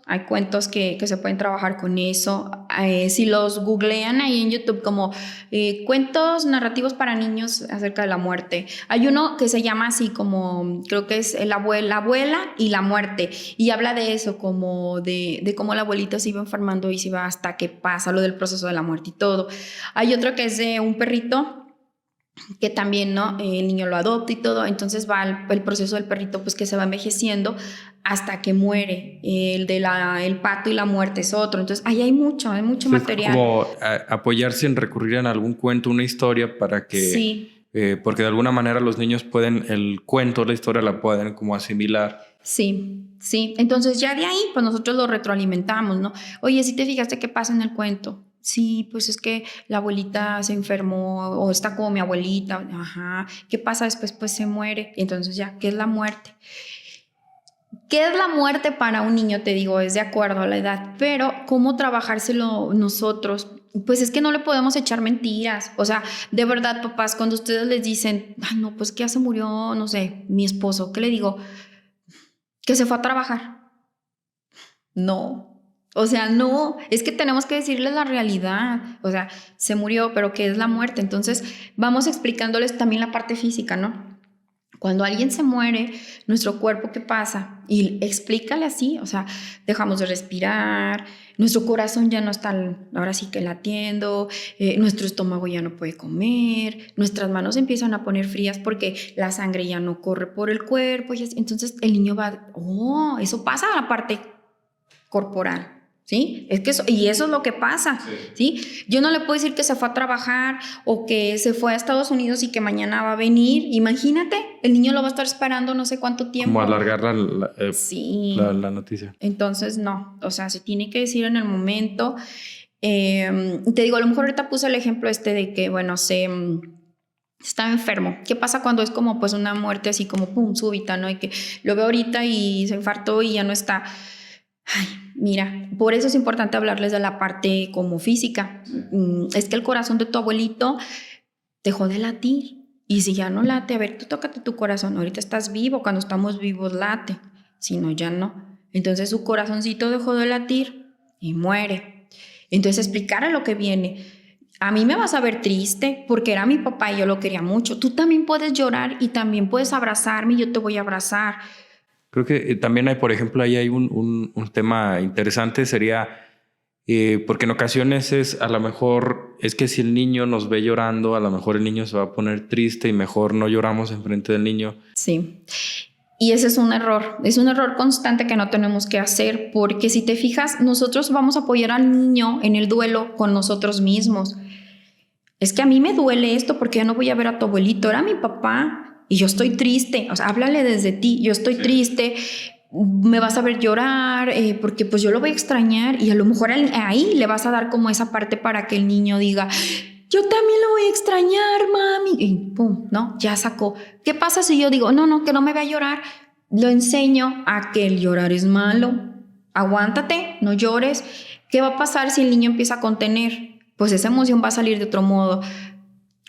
hay cuentos que se pueden trabajar con eso. Si los googlean ahí en YouTube como cuentos narrativos para niños acerca de la muerte. Hay uno que se llama así como, creo que es la abuela y la muerte. Y habla de eso, como de cómo la abuelita se iba enfermando y se iba hasta que pasa lo del proceso de la muerte y todo. Hay otro que es de un perrito que también, ¿no? El niño lo adopta y todo, entonces va el proceso del perrito, pues que se va envejeciendo hasta que muere. El pato y la muerte es otro. Entonces, ahí hay mucho material. Es como apoyarse en recurrir en algún cuento, una historia, para que... Sí. Porque de alguna manera los niños pueden, el cuento, la historia la pueden como asimilar. Sí. Entonces ya de ahí, pues nosotros lo retroalimentamos, ¿no? Oye, ¿sí te fijaste qué pasa en el cuento? Sí, pues es que la abuelita se enfermó o está como mi abuelita. Ajá. ¿Qué pasa después? Pues se muere. Entonces ya, ¿qué es la muerte? ¿Qué es la muerte para un niño? Te digo, es de acuerdo a la edad, pero ¿cómo trabajárselo nosotros? Pues es que no le podemos echar mentiras. O sea, de verdad, papás, cuando ustedes les dicen, ay, no, pues que ya se murió, no sé, mi esposo, ¿qué le digo? Que se fue a trabajar. No. O sea, no, es que tenemos que decirles la realidad. O sea, se murió, pero ¿qué es la muerte? Entonces, vamos explicándoles también la parte física, ¿no? Cuando alguien se muere, nuestro cuerpo, ¿qué pasa? Y explícale así, o sea, dejamos de respirar, nuestro corazón ya no está, ahora sí que latiendo, nuestro estómago ya no puede comer, nuestras manos empiezan a poner frías porque la sangre ya no corre por el cuerpo, y entonces el niño va, eso pasa a la parte corporal. ¿Sí? Es que eso es lo que pasa, ¿sí? Yo no le puedo decir que se fue a trabajar o que se fue a Estados Unidos y que mañana va a venir. Imagínate, el niño lo va a estar esperando no sé cuánto tiempo. Como alargar sí. la noticia. Entonces, no, o sea, se tiene que decir en el momento. Te digo, a lo mejor ahorita puse el ejemplo de que, bueno, está enfermo. ¿Qué pasa cuando es como pues una muerte así como pum, súbita, ¿no? Y que lo veo ahorita y se infartó y ya no está. Ay, mira, por eso es importante hablarles de la parte como física. Es que el corazón de tu abuelito dejó de latir. Y si ya no late, a ver, tú tócate tu corazón. Ahorita estás vivo, cuando estamos vivos late. Si no, ya no. Entonces su corazoncito dejó de latir y muere. Entonces explicarle lo que viene. A mí me vas a ver triste porque era mi papá y yo lo quería mucho. Tú también puedes llorar y también puedes abrazarme y yo te voy a abrazar. Creo que también hay, por ejemplo, ahí hay un tema interesante, sería, porque en ocasiones a lo mejor, es que si el niño nos ve llorando, a lo mejor el niño se va a poner triste y mejor no lloramos enfrente del niño. Sí, y ese es un error constante que no tenemos que hacer, porque si te fijas, nosotros vamos a apoyar al niño en el duelo con nosotros mismos. Es que a mí me duele esto porque ya no voy a ver a tu abuelito, era mi papá. Y yo estoy triste, o sea, háblale desde ti, yo estoy triste, me vas a ver llorar, porque pues yo lo voy a extrañar y a lo mejor ahí le vas a dar como esa parte para que el niño diga, yo también lo voy a extrañar, mami, y pum, ¿no? Ya sacó. ¿Qué pasa si yo digo, no, que no me vea llorar? Lo enseño a que el llorar es malo, aguántate, no llores. ¿Qué va a pasar si el niño empieza a contener? Pues esa emoción va a salir de otro modo,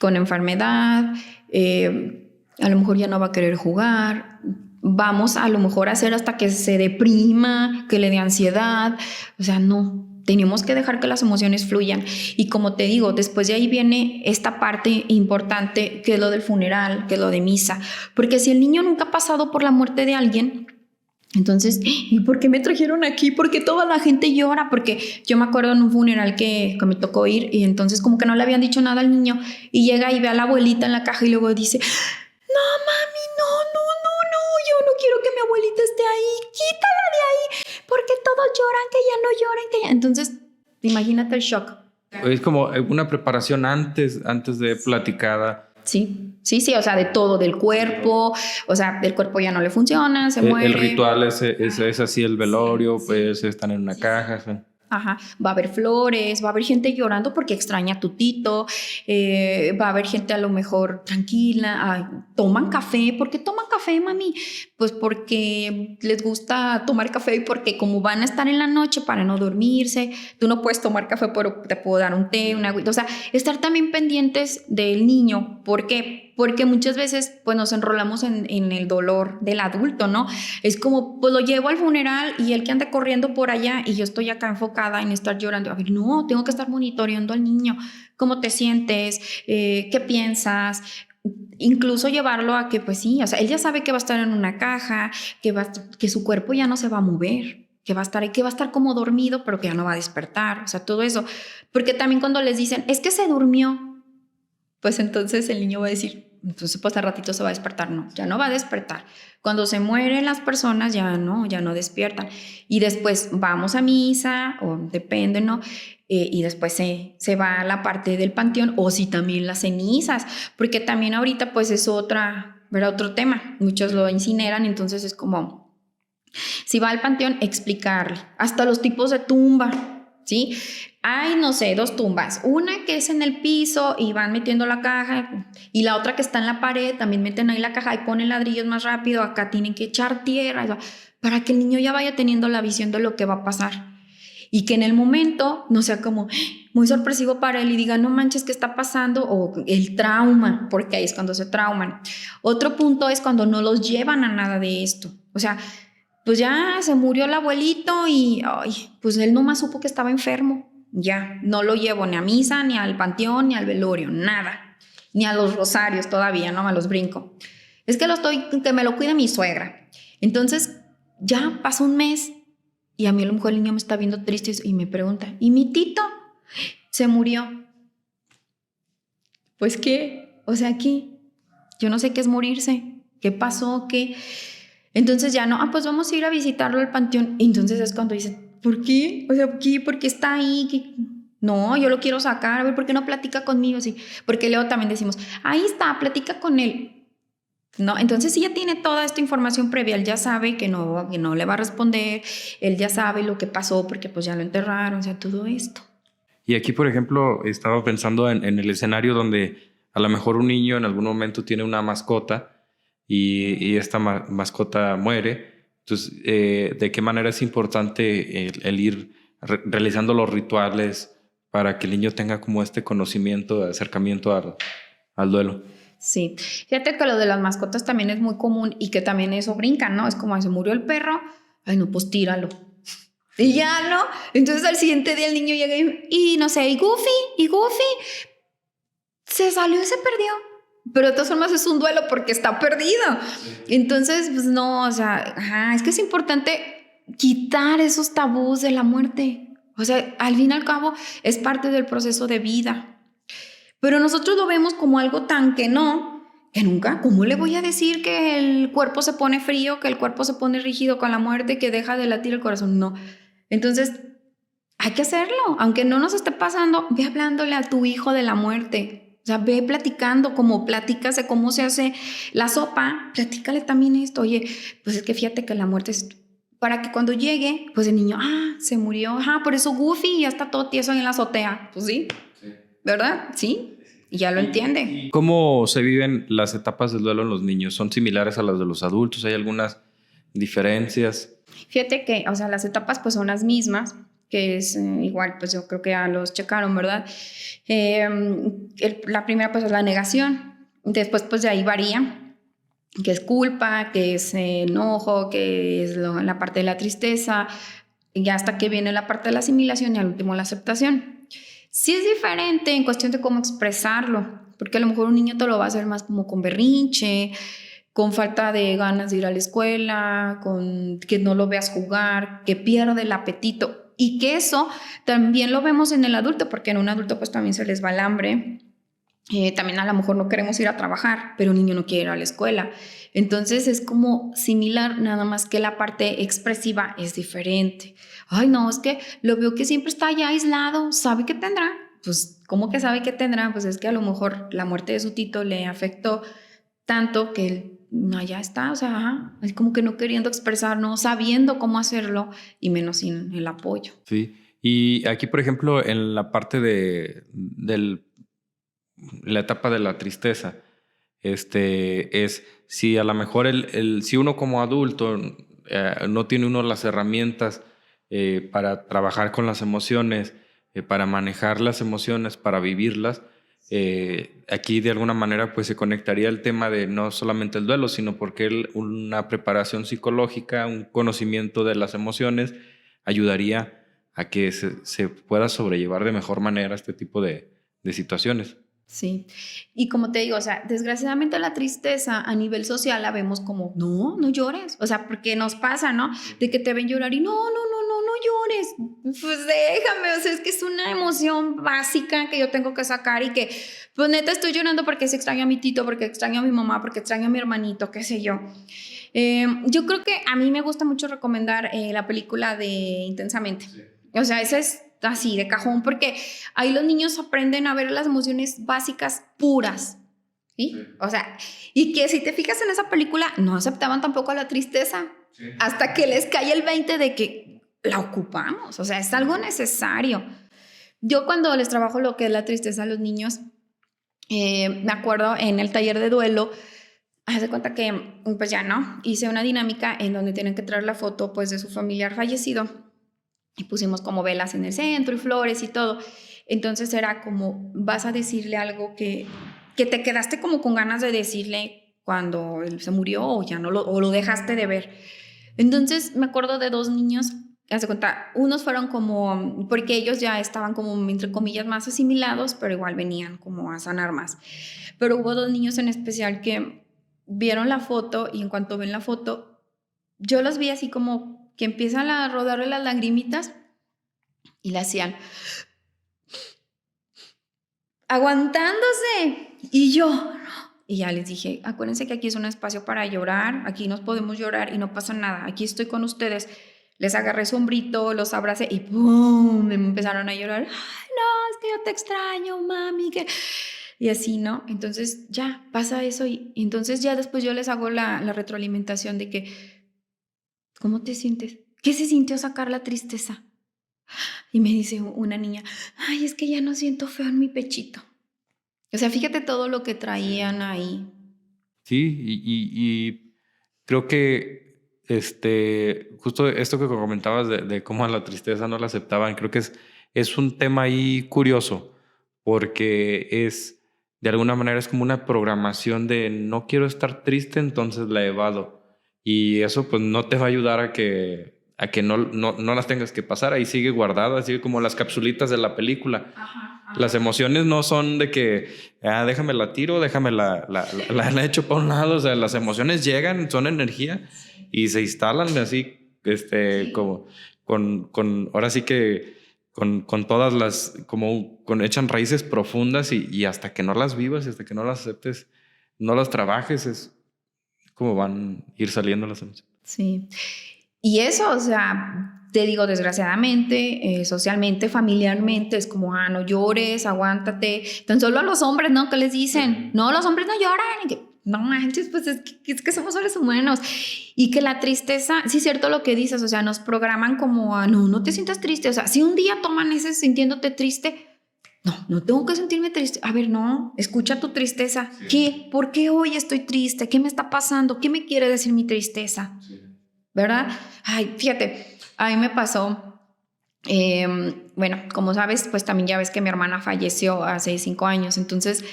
con enfermedad, a lo mejor ya no va a querer jugar, vamos a lo mejor a hacer hasta que se deprima, que le dé ansiedad, o sea, no. Tenemos que dejar que las emociones fluyan. Y como te digo, después de ahí viene esta parte importante, que es lo del funeral, que es lo de misa. Porque si el niño nunca ha pasado por la muerte de alguien, entonces, ¿y por qué me trajeron aquí? ¿Por qué toda la gente llora? Porque yo me acuerdo en un funeral que me tocó ir, y entonces como que no le habían dicho nada al niño, y llega y ve a la abuelita en la caja y luego dice, no, mami, no, yo no quiero que mi abuelita esté ahí, quítala de ahí, porque todos lloran, que ya no lloren, que ya... Entonces, imagínate el shock. Es como una preparación antes de platicada. Sí, o sea, de todo, del cuerpo, o sea, el cuerpo ya no le funciona, se muere. El ritual es así, el velorio, pues están en una caja. ¿Sí? Ajá, va a haber flores, va a haber gente llorando porque extraña a tu tito, va a haber gente a lo mejor tranquila, toman café. ¿Por qué toman café, mami? Pues porque les gusta tomar café y porque como van a estar en la noche para no dormirse, tú no puedes tomar café, pero te puedo dar un té, una agüita. O sea, estar también pendientes del niño. ¿Por qué? Porque muchas veces pues nos enrolamos en el dolor del adulto, ¿no? Es como, pues lo llevo al funeral y él que anda corriendo por allá y yo estoy acá enfocada en estar llorando. A ver, no, tengo que estar monitoreando al niño. ¿Cómo te sientes? ¿Qué piensas? Incluso llevarlo a que, pues sí, o sea, él ya sabe que va a estar en una caja, que su cuerpo ya no se va a mover, que va a estar ahí, que va a estar como dormido, pero que ya no va a despertar. O sea, todo eso. Porque también cuando les dicen, es que se durmió, pues entonces el niño va a decir, entonces pues al ratito se va a despertar. No, ya no va a despertar. Cuando se mueren las personas ya no despiertan. Y después vamos a misa, o depende, ¿no? Y después se va a la parte del panteón, o si también las cenizas, porque también ahorita pues es otro tema. Muchos lo incineran, entonces es como, si va al panteón, explicarle, hasta los tipos de tumba, ¿sí? Hay, no sé, 2 tumbas, una que es en el piso y van metiendo la caja, y la otra que está en la pared, también meten ahí la caja y ponen ladrillos más rápido, acá tienen que echar tierra, para que el niño ya vaya teniendo la visión de lo que va a pasar, y que en el momento no sea como muy sorpresivo para él y diga, no manches, ¿qué está pasando? O el trauma, porque ahí es cuando se trauman. Otro punto es cuando no los llevan a nada de esto, o sea, pues ya se murió el abuelito y pues él nomás supo que estaba enfermo. Ya, no lo llevo ni a misa, ni al panteón, ni al velorio, nada. Ni a los rosarios todavía, no me los brinco. Es que que me lo cuida mi suegra. Entonces, ya pasó un mes y a mí a lo mejor el niño me está viendo triste y me pregunta, ¿y mi tito? Se murió. Pues, ¿qué? O sea, ¿qué? Yo no sé qué es morirse. ¿Qué pasó? ¿Qué? Entonces ya no, pues vamos a ir a visitarlo al panteón. Entonces es cuando dicen, ¿por qué? O sea, ¿por qué está ahí? ¿Qué? No, yo lo quiero sacar, a ver, ¿por qué no platica conmigo? Sí, porque luego también decimos, ahí está, platica con él. No, entonces si ya tiene toda esta información previa, él ya sabe que no le va a responder, él ya sabe lo que pasó porque pues ya lo enterraron, o sea, todo esto. Y aquí, por ejemplo, estaba pensando en el escenario donde a lo mejor un niño en algún momento tiene una mascota y esta mascota muere. Entonces, ¿de qué manera es importante el ir realizando los rituales para que el niño tenga como este conocimiento, de acercamiento al duelo? Sí, fíjate que lo de las mascotas también es muy común y que también eso brincan, ¿no? Es como, se murió el perro, ay no, pues tíralo. Y ya, ¿no? Entonces al siguiente día el niño llega y no sé, y Goofy se salió y se perdió. Pero de todas formas es un duelo porque está perdido. Sí. Entonces, pues no, o sea, es que es importante quitar esos tabús de la muerte. O sea, al fin y al cabo es parte del proceso de vida. Pero nosotros lo vemos como algo tan que nunca. ¿Cómo le voy a decir que el cuerpo se pone frío, que el cuerpo se pone rígido con la muerte, que deja de latir el corazón? No. Entonces, hay que hacerlo. Aunque no nos esté pasando, ve hablándole a tu hijo de la muerte. O sea, ve platicando, como platicas de cómo se hace la sopa, platícale también esto. Oye, pues es que fíjate que la muerte es... Para que cuando llegue, pues el niño, se murió. Por eso Goofy ya está todo tieso en la azotea. Pues sí. ¿Verdad? Sí. Y ya lo entiende. ¿Cómo se viven las etapas del duelo en los niños? ¿Son similares a las de los adultos? ¿Hay algunas diferencias? Fíjate que, o sea, las etapas pues son las mismas, que es igual, pues yo creo que ya los checaron, ¿verdad? La primera pues es la negación, después pues de ahí varía, que es culpa, que es enojo, que es la parte de la tristeza, y hasta que viene la parte de la asimilación y al último la aceptación. Sí es diferente en cuestión de cómo expresarlo, porque a lo mejor un niño te lo va a hacer más como con berrinche, con falta de ganas de ir a la escuela, con que no lo veas jugar, que pierde el apetito. Y que eso también lo vemos en el adulto, porque en un adulto pues también se les va el hambre. También a lo mejor no queremos ir a trabajar, pero un niño no quiere ir a la escuela. Entonces es como similar, nada más que la parte expresiva es diferente. Ay, no, es que lo veo que siempre está allá aislado, ¿sabe qué tendrá? Pues, ¿cómo que sabe qué tendrá? Pues es que a lo mejor la muerte de su tito le afectó tanto que él allá está, o sea, ajá, es como que no queriendo expresar, no sabiendo cómo hacerlo y menos sin el apoyo. Sí, y aquí, por ejemplo, en la parte la etapa de la tristeza, es si a lo mejor si uno como adulto no tiene uno las herramientas para trabajar con las emociones, para manejar las emociones, para vivirlas, aquí de alguna manera pues se conectaría el tema de no solamente el duelo, sino porque una preparación psicológica, un conocimiento de las emociones ayudaría a que se pueda sobrellevar de mejor manera este tipo de situaciones. Sí, y como te digo, o sea, desgraciadamente la tristeza a nivel social la vemos como, no, no llores, o sea, porque nos pasa, ¿no? De que te ven llorar y no llores, pues déjame, o sea, es que es una emoción básica que yo tengo que sacar y que, pues neta estoy llorando porque se extraño a mi tito, porque extraño a mi mamá, porque extraño a mi hermanito, qué sé yo. Yo creo que a mí me gusta mucho recomendar la película de Intensamente. Sí. O sea, esa es así de cajón, porque ahí los niños aprenden a ver las emociones básicas puras, ¿sí? Sí. O sea, y que si te fijas en esa película, no aceptaban tampoco la tristeza, sí, hasta que les cae el 20 de que la ocupamos, o sea, es algo necesario. Yo cuando les trabajo lo que es la tristeza a los niños, me acuerdo en el taller de duelo, haz de cuenta que, pues ya no, hice una dinámica en donde tienen que traer la foto, pues, de su familiar fallecido, y pusimos como velas en el centro y flores y todo. Entonces era como, vas a decirle algo que te quedaste como con ganas de decirle cuando él se murió o ya no o lo dejaste de ver. Entonces me acuerdo de dos niños, haz de cuenta, unos fueron como, porque ellos ya estaban como, entre comillas, más asimilados, pero igual venían como a sanar más. Pero hubo dos niños en especial que vieron la foto y en cuanto ven la foto, yo los vi así como que empiezan a rodarle las lagrimitas y la hacían aguantándose. Y yo, y ya les dije, acuérdense que aquí es un espacio para llorar, aquí nos podemos llorar y no pasa nada, aquí estoy con ustedes. Les agarré su hombrito, los abracé y ¡pum! Me empezaron a llorar. Ay, no, es que yo te extraño, mami, que... Y así, ¿no? Entonces ya pasa eso y entonces ya después yo les hago la retroalimentación de que, ¿cómo te sientes? ¿Qué se sintió sacar la tristeza? Y me dice una niña, ay, es que ya no siento feo en mi pechito. O sea, fíjate todo lo que traían ahí. Sí, y creo que justo esto que comentabas de cómo a la tristeza no la aceptaban, creo que es un tema ahí curioso, porque de alguna manera es como una programación de no quiero estar triste, entonces la evado. Y eso pues no te va a ayudar a que no las tengas que pasar, ahí sigue guardada, sigue como las capsulitas de la película. Ajá, ajá. Las emociones no son de que déjame la tiro, déjame la echo para un lado, o sea, las emociones llegan, son energía y se instalan así, sí, como ahora sí que con todas las, echan raíces profundas y hasta que no las vivas, hasta que no las aceptes, no las trabajes, es como van a ir saliendo las emociones. Sí. Y eso, o sea, te digo, desgraciadamente, socialmente, familiarmente, es como, no llores, aguántate. Tan solo a los hombres, ¿no? ¿Qué les dicen? No, los hombres no lloran. No manches, pues es que somos seres humanos. Y que la tristeza, sí es cierto lo que dices, o sea, nos programan como no te sientas triste. O sea, si un día toman ese sintiéndote triste, no tengo que sentirme triste. A ver, no, escucha tu tristeza. Sí. ¿Qué? ¿Por qué hoy estoy triste? ¿Qué me está pasando? ¿Qué me quiere decir mi tristeza? Sí. ¿verdad? Ay, fíjate, a mí me pasó, bueno, como sabes, pues también ya ves que mi hermana falleció hace 5 años, entonces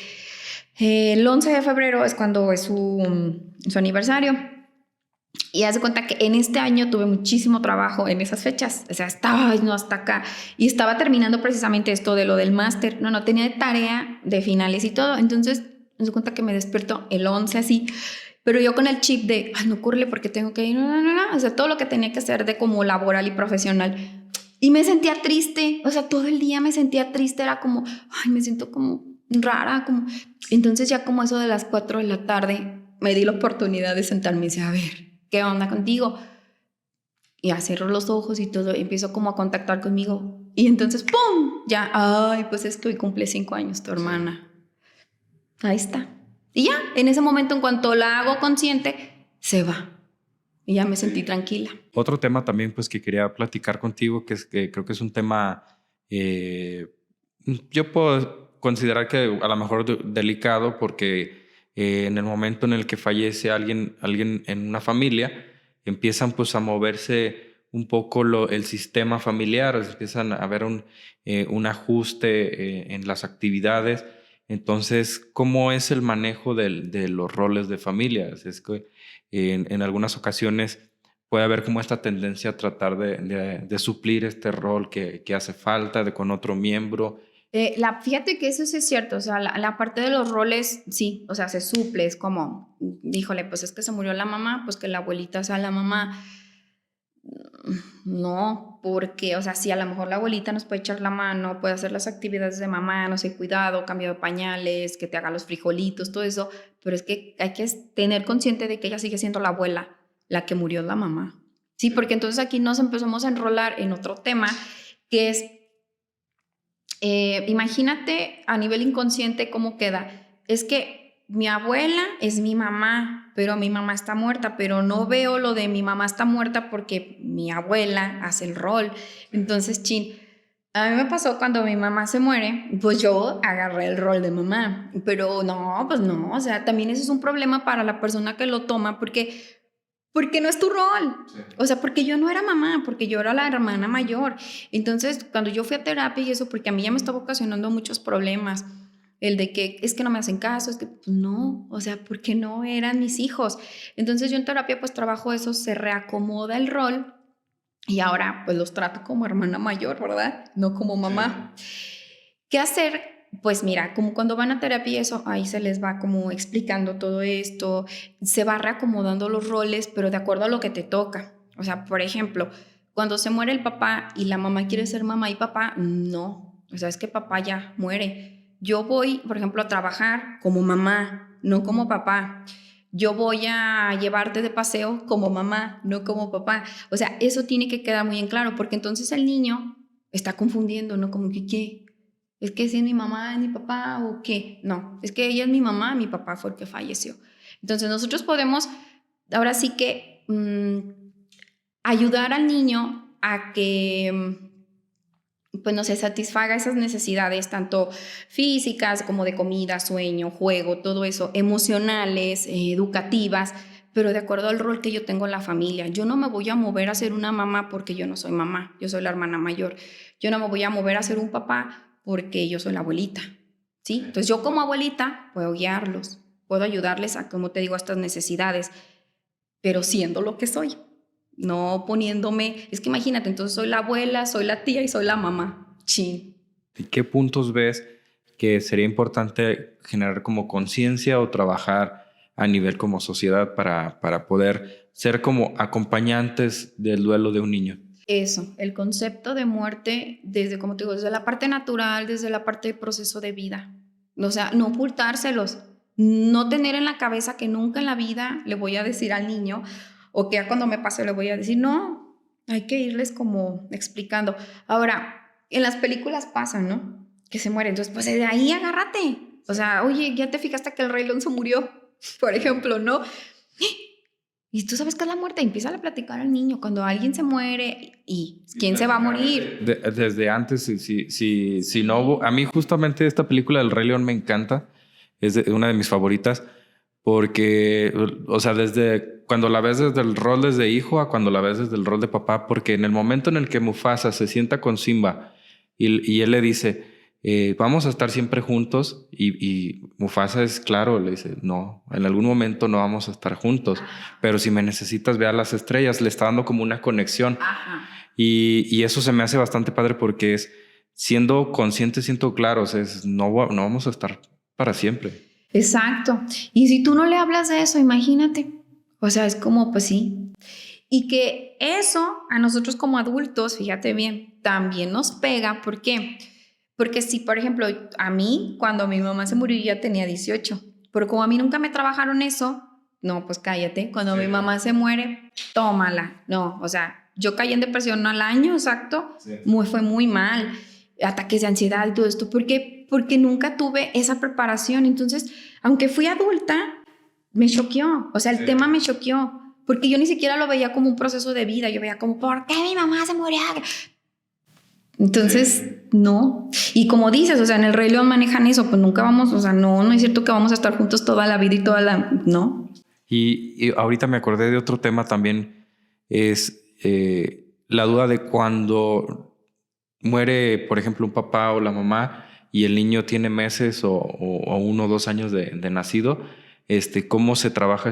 el 11 de febrero es cuando es su aniversario. Y haz de cuenta que en este año tuve muchísimo trabajo en esas fechas. O sea, estaba no, hasta acá. Y estaba terminando precisamente esto de lo del máster. No, tenía tarea de finales y todo. Entonces, me doy cuenta que me despierto el 11 así. Pero yo con el chip de, ay, no curle porque tengo que ir. No. O sea, todo lo que tenía que hacer de como laboral y profesional. Y me sentía triste. O sea, todo el día me sentía triste. Era como, ay, me siento como rara. Como... Entonces, ya como eso de las 4 de la tarde, me di la oportunidad de sentarme y decir, a ver, ¿qué onda contigo? Y ya cierro los ojos y todo, y empiezo como a contactar conmigo. Y entonces, ¡pum! Ya, ay, pues es que hoy cumple 5 años tu hermana. Ahí está. Y ya, en ese momento, en cuanto la hago consciente, se va. Y ya me sentí tranquila. Otro tema también pues que quería platicar contigo, que es que creo que es un tema, yo puedo considerar que a lo mejor delicado, porque en el momento en el que fallece alguien en una familia, empiezan pues a moverse un poco el sistema familiar, empiezan a haber un ajuste en las actividades. Entonces, ¿cómo es el manejo de los roles de familias? Es que en algunas ocasiones puede haber como esta tendencia a tratar de suplir este rol que hace falta de con otro miembro. Fíjate que eso sí es cierto, o sea, la parte de los roles, sí, o sea, se suple, es como, híjole, pues es que se murió la mamá, pues que la abuelita sea la mamá. No, porque, o sea, sí, a lo mejor la abuelita nos puede echar la mano, puede hacer las actividades de mamá, no sé, cuidado, cambio de pañales, que te haga los frijolitos, todo eso, pero es que hay que tener consciente de que ella sigue siendo la abuela, la que murió es la mamá. Sí, porque entonces aquí nos empezamos a enrolar en otro tema, que es, imagínate a nivel inconsciente cómo queda. Es que mi abuela es mi mamá, pero mi mamá está muerta, pero no veo lo de mi mamá está muerta porque mi abuela hace el rol. Entonces, chin, a mí me pasó cuando mi mamá se muere, pues yo agarré el rol de mamá, pero no, pues no, o sea, también eso es un problema para la persona que lo toma porque no es tu rol. Sí. O sea, porque yo no era mamá, porque yo era la hermana mayor. Entonces, cuando yo fui a terapia y eso, porque a mí ya me estaba ocasionando muchos problemas, el de que es que no me hacen caso, es que pues, no, o sea, porque no eran mis hijos. Entonces yo en terapia pues trabajo eso, se reacomoda el rol y ahora pues los trato como hermana mayor, ¿verdad? No como mamá. Sí. ¿Qué hacer? Pues mira, como cuando van a terapia y eso, ahí se les va como explicando todo esto, se va reacomodando los roles, pero de acuerdo a lo que te toca. O sea, por ejemplo, cuando se muere el papá y la mamá quiere ser mamá y papá, no. O sea, es que papá ya muere. Yo voy, por ejemplo, a trabajar como mamá, no como papá. Yo voy a llevarte de paseo como mamá, no como papá. O sea, eso tiene que quedar muy en claro, porque entonces el niño está confundiendo, ¿no? Como que, ¿qué? ¿Es que si es mi mamá, es mi papá o qué? No, es que ella es mi mamá, mi papá fue el que falleció. Entonces nosotros podemos, ahora sí que, ayudar al niño a que, pues no sé, satisfaga esas necesidades, tanto físicas como de comida, sueño, juego, todo eso, emocionales, educativas, pero de acuerdo al rol que yo tengo en la familia. Yo no me voy a mover a ser una mamá porque yo no soy mamá, yo soy la hermana mayor. Yo no me voy a mover a ser un papá porque yo soy la abuelita, ¿sí? Entonces yo como abuelita puedo guiarlos, puedo ayudarles a, como te digo, a estas necesidades, pero siendo lo que soy, no poniéndome, es que imagínate, entonces soy la abuela, soy la tía y soy la mamá. Chin. ¿Y qué puntos ves que sería importante generar como conciencia o trabajar a nivel como sociedad para poder ser como acompañantes del duelo de un niño? Eso, el concepto de muerte desde, como te digo, desde la parte natural, desde la parte de proceso de vida. O sea, no ocultárselos, no tener en la cabeza que nunca en la vida le voy a decir al niño o que ya cuando me pase le voy a decir, no, hay que irles como explicando. Ahora, en las películas pasan, ¿no? Que se mueren, entonces pues de ahí agárrate. O sea, oye, ya te fijaste que el Rey León se murió, por ejemplo, ¿no? Y tú sabes que es la muerte, empieza a platicar al niño cuando alguien se muere y quién se va a morir. Desde antes, si no hubo, a mí justamente esta película del Rey León me encanta, es una de mis favoritas, porque, o sea, desde cuando la ves desde el rol desde hijo a cuando la ves desde el rol de papá, porque en el momento en el que Mufasa se sienta con Simba y él le dice, vamos a estar siempre juntos, y Mufasa es claro, le dice, no, en algún momento no vamos a estar juntos, pero si me necesitas, ve a las estrellas, le está dando como una conexión. Ajá. Y eso se me hace bastante padre porque es siendo conscientes, siendo claros, no vamos a estar para siempre. Exacto. Y si tú no le hablas de eso, imagínate. O sea, es como, pues sí. Y que eso a nosotros como adultos, fíjate bien, también nos pega. ¿Por qué? Porque si, por ejemplo, a mí, cuando mi mamá se murió, yo ya tenía 18. Pero como a mí nunca me trabajaron eso, no, pues cállate. Cuando mi mamá se muere, tómala. No, o sea, yo caí en depresión al año exacto. Sí. Fue muy mal. Ataques de ansiedad y todo esto. ¿Por qué? Porque nunca tuve esa preparación. Entonces, aunque fui adulta, me choqueó. O sea, el tema me choqueó. Porque yo ni siquiera lo veía como un proceso de vida. Yo veía como, ¿por qué mi mamá se murió? Entonces, no. Y como dices, o sea, en el Rey León manejan eso. Pues nunca vamos, o sea, no es cierto que vamos a estar juntos toda la vida y toda la... No. Y ahorita me acordé de otro tema también. Es la duda de cuando muere, por ejemplo, un papá o la mamá y el niño tiene meses o 1 o 2 años de nacido, ¿cómo se trabaja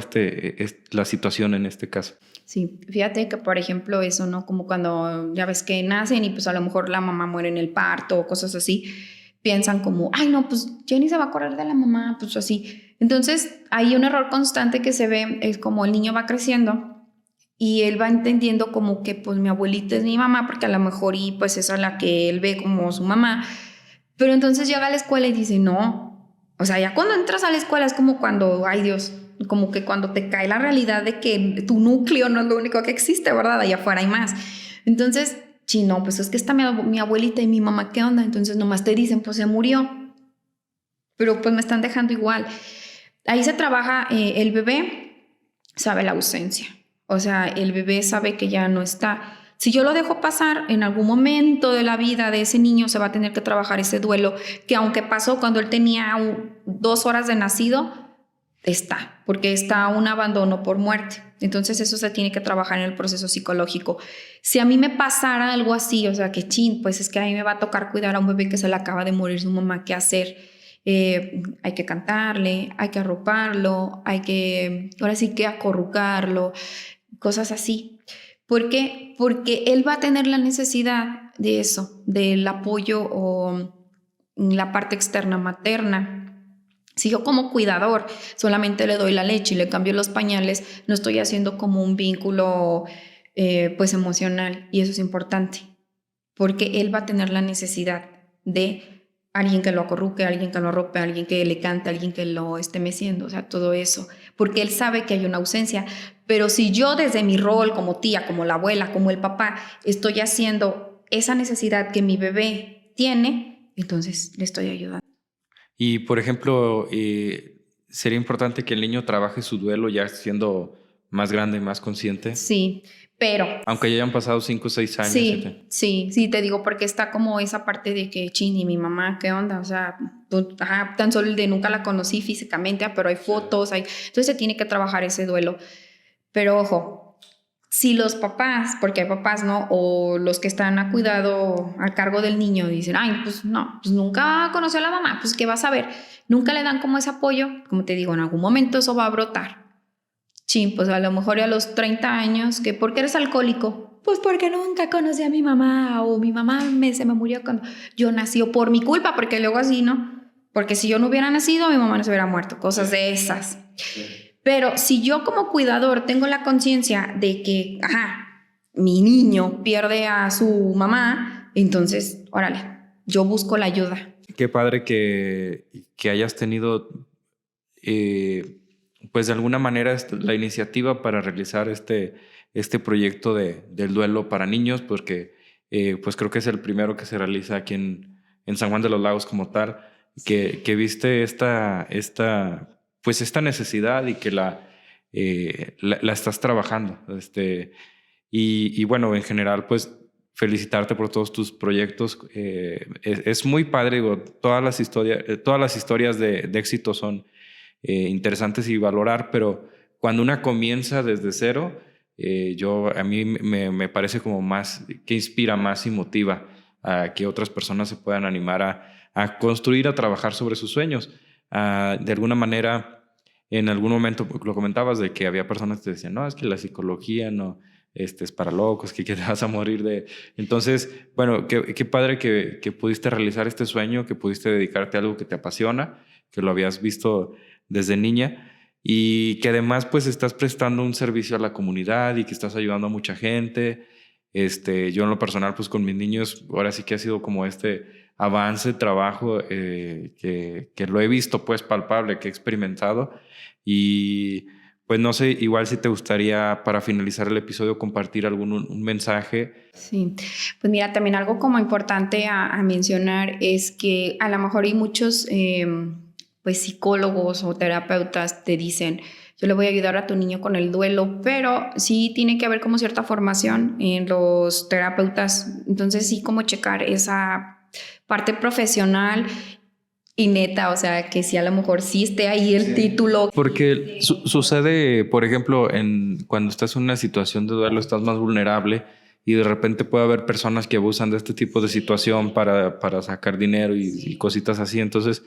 la situación en este caso? Sí, fíjate que, por ejemplo, eso, ¿no? Como cuando ya ves que nacen y pues a lo mejor la mamá muere en el parto o cosas así, piensan como, ay, no, pues Jenny se va a acordar de la mamá, pues así. Entonces, hay un error constante que se ve, es como el niño va creciendo y él va entendiendo como que pues mi abuelita es mi mamá, porque a lo mejor y pues esa es la que él ve como su mamá. Pero entonces llega a la escuela y dice, no. O sea, ya cuando entras a la escuela es como cuando, ay Dios, como que cuando te cae la realidad de que tu núcleo no es lo único que existe, ¿verdad? Allá afuera hay más. Entonces, no, pues es que está mi abuelita y mi mamá, ¿qué onda? Entonces nomás te dicen, pues se murió. Pero pues me están dejando igual. Ahí se trabaja, el bebé sabe la ausencia. O sea, el bebé sabe que ya no está. Si yo lo dejo pasar, en algún momento de la vida de ese niño se va a tener que trabajar ese duelo, que aunque pasó cuando él tenía 2 horas de nacido, está, porque está un abandono por muerte. Entonces eso se tiene que trabajar en el proceso psicológico. Si a mí me pasara algo así, o sea, que pues es que a mí me va a tocar cuidar a un bebé que se le acaba de morir su mamá, ¿qué hacer? Hay que cantarle, hay que arroparlo, ahora sí que acurrucarlo, cosas así. ¿Por qué? Porque él va a tener la necesidad de eso, del apoyo o la parte externa materna. Si yo como cuidador solamente le doy la leche y le cambio los pañales, no estoy haciendo como un vínculo pues emocional, y eso es importante, porque él va a tener la necesidad de alguien que lo acurruque, alguien que lo arrope, alguien que le cante, alguien que lo esté meciendo, o sea, todo eso, porque él sabe que hay una ausencia. Pero si yo desde mi rol como tía, como la abuela, como el papá, estoy haciendo esa necesidad que mi bebé tiene, entonces le estoy ayudando. Y, por ejemplo, sería importante que el niño trabaje su duelo ya siendo más grande, más consciente. Sí, pero... Aunque ya hayan pasado 5 o 6 años. Sí, te digo, porque está como esa parte de que, chin, y mi mamá, ¿qué onda? O sea, pues, tan solo el de nunca la conocí físicamente, pero hay fotos, entonces se tiene que trabajar ese duelo. Pero ojo, si los papás, porque hay papás, ¿no? O los que están a cuidado, a cargo del niño, dicen, ay, pues no, pues nunca conoció a la mamá, pues ¿qué vas a ver? Nunca le dan como ese apoyo, como te digo, en algún momento eso va a brotar. Sí, pues a lo mejor a los 30 años, que ¿por qué eres alcohólico? Pues porque nunca conocí a mi mamá, o mi mamá se me murió cuando yo nací, o por mi culpa, porque luego así, ¿no? Porque si yo no hubiera nacido, mi mamá no se hubiera muerto, cosas de esas. Pero si yo como cuidador tengo la conciencia de que, mi niño pierde a su mamá, entonces, órale, yo busco la ayuda. Qué padre que hayas tenido... pues de alguna manera la iniciativa para realizar este proyecto del duelo para niños, porque pues creo que es el primero que se realiza aquí en San Juan de los Lagos como tal, que viste esta necesidad y que la estás trabajando. Y bueno, en general, pues felicitarte por todos tus proyectos. Es muy padre, digo, todas las historias de éxito son interesantes y valorar, pero cuando una comienza desde cero, a mí me parece como más, que inspira más y motiva a que otras personas se puedan animar a construir, a trabajar sobre sus sueños. De alguna manera, en algún momento lo comentabas de que había personas que te decían, no, es que la psicología no, es para locos, que te vas a morir de... Entonces, bueno, qué padre que pudiste realizar este sueño, que pudiste dedicarte a algo que te apasiona, que lo habías visto desde niña y que además pues estás prestando un servicio a la comunidad y que estás ayudando a mucha gente. Yo en lo personal pues con mis niños ahora sí que ha sido como avance, trabajo que lo he visto pues palpable, que he experimentado y pues no sé, igual si te gustaría para finalizar el episodio compartir un mensaje. Sí, pues mira, también algo como importante a mencionar es que a lo mejor hay muchos pues psicólogos o terapeutas te dicen, yo le voy a ayudar a tu niño con el duelo, pero sí tiene que haber como cierta formación en los terapeutas, entonces sí como checar esa parte profesional y neta, o sea, que sí a lo mejor sí esté ahí el título. Porque sucede, por ejemplo, cuando estás en una situación de duelo, estás más vulnerable y de repente puede haber personas que abusan de este tipo de situación para sacar dinero y cositas así. Entonces,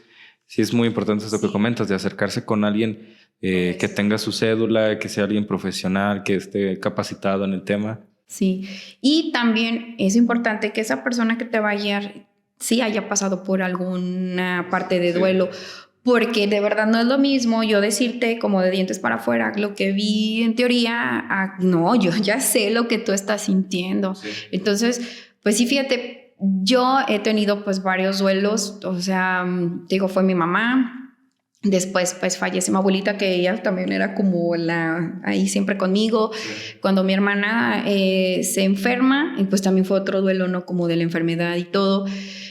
sí es muy importante esto que comentas, de acercarse con alguien que tenga su cédula, que sea alguien profesional, que esté capacitado en el tema. Sí, y también es importante que esa persona que te va a guiar sí haya pasado por alguna parte de duelo, porque de verdad no es lo mismo yo decirte como de dientes para afuera lo que vi en teoría, no, yo ya sé lo que tú estás sintiendo. Sí. Entonces, pues sí, fíjate, yo he tenido pues varios duelos, o sea, digo, fue mi mamá. Después pues fallece mi abuelita, que ella también era como ahí siempre conmigo. Sí. Cuando mi hermana se enferma, y pues también fue otro duelo, ¿no? Como de la enfermedad y todo.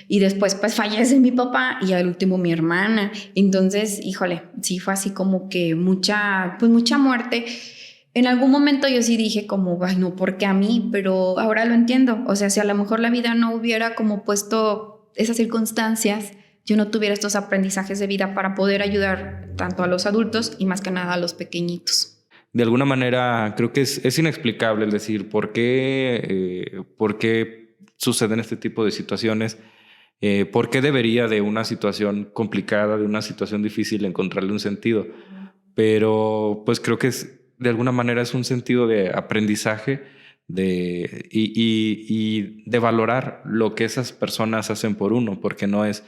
Y después pues fallece mi papá y al último mi hermana. Entonces, híjole, sí fue así como que mucha muerte. En algún momento yo sí dije como, ay no, ¿por qué a mí? Pero ahora lo entiendo. O sea, si a lo mejor la vida no hubiera como puesto esas circunstancias, yo no tuviera estos aprendizajes de vida para poder ayudar tanto a los adultos y más que nada a los pequeñitos. De alguna manera creo que es inexplicable el decir por qué suceden este tipo de situaciones, por qué debería de una situación complicada, de una situación difícil encontrarle un sentido. Pero pues creo que de alguna manera es un sentido de aprendizaje y de valorar lo que esas personas hacen por uno, porque no es...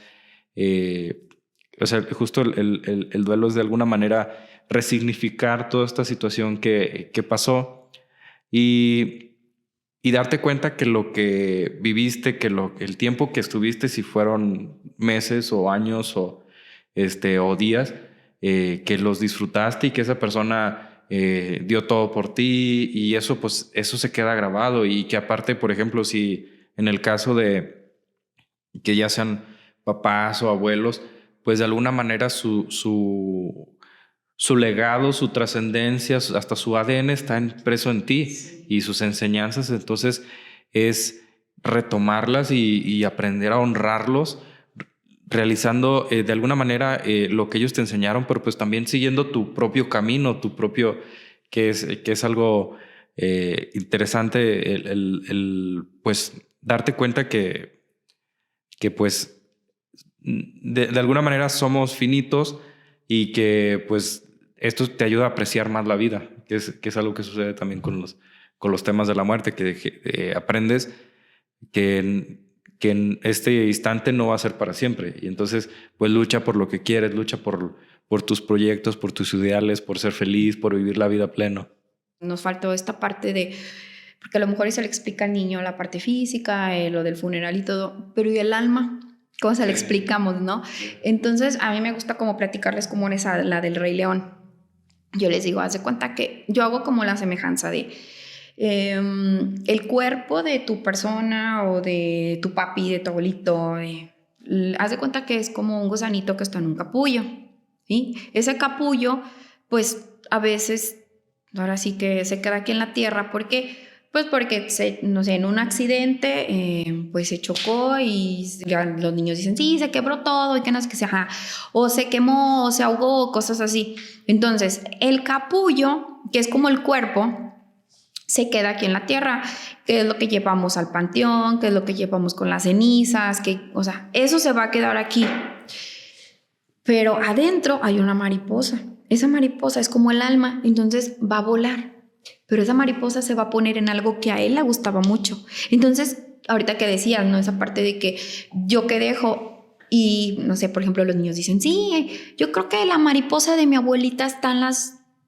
o sea, justo el duelo es de alguna manera resignificar toda esta situación que pasó y darte cuenta que lo que viviste, el tiempo que estuviste, si fueron meses o años o días, que los disfrutaste y que esa persona dio todo por ti y eso pues eso se queda grabado y que aparte, por ejemplo, si en el caso de que ya sean papás o abuelos, pues de alguna manera su legado, su trascendencia, hasta su ADN está impreso en ti y sus enseñanzas. Entonces es retomarlas y aprender a honrarlos, realizando de alguna manera lo que ellos te enseñaron, pero pues también siguiendo tu propio camino, que es algo interesante, pues darte cuenta que pues de alguna manera somos finitos y que pues esto te ayuda a apreciar más la vida, que es algo que sucede también con los temas de la muerte, que aprendes que en este instante no va a ser para siempre. Y entonces pues lucha por lo que quieres, lucha por tus proyectos, por tus ideales, por ser feliz, por vivir la vida pleno. Nos faltó esta parte porque a lo mejor se le explica al niño la parte física, lo del funeral y todo, pero ¿y el alma? ¿Cómo se le explicamos, no? Entonces, a mí me gusta como platicarles como la del Rey León. Yo les digo, haz de cuenta que yo hago como la semejanza de el cuerpo de tu persona o de tu papi, de tu abuelito, haz de cuenta que es como un gusanito que está en un capullo, ¿sí? Ese capullo, pues a veces, ahora sí que se queda aquí en la tierra, ¿por qué? Pues porque, no sé, en un accidente, pues se chocó y ya los niños dicen, sí, se quebró todo y que no sé qué sea, ajá. O se quemó, o se ahogó, cosas así. Entonces, el capullo, que es como el cuerpo, se queda aquí en la tierra, que es lo que llevamos al panteón, que es lo que llevamos con las cenizas, o sea, eso se va a quedar aquí. Pero adentro hay una mariposa. Esa mariposa es como el alma, entonces va a volar. Pero esa mariposa se va a poner en algo que a él le gustaba mucho. Entonces, ahorita que decías, ¿no? Esa parte de que yo que dejo y, no sé, por ejemplo, los niños dicen, sí, yo creo que la mariposa de mi abuelita está en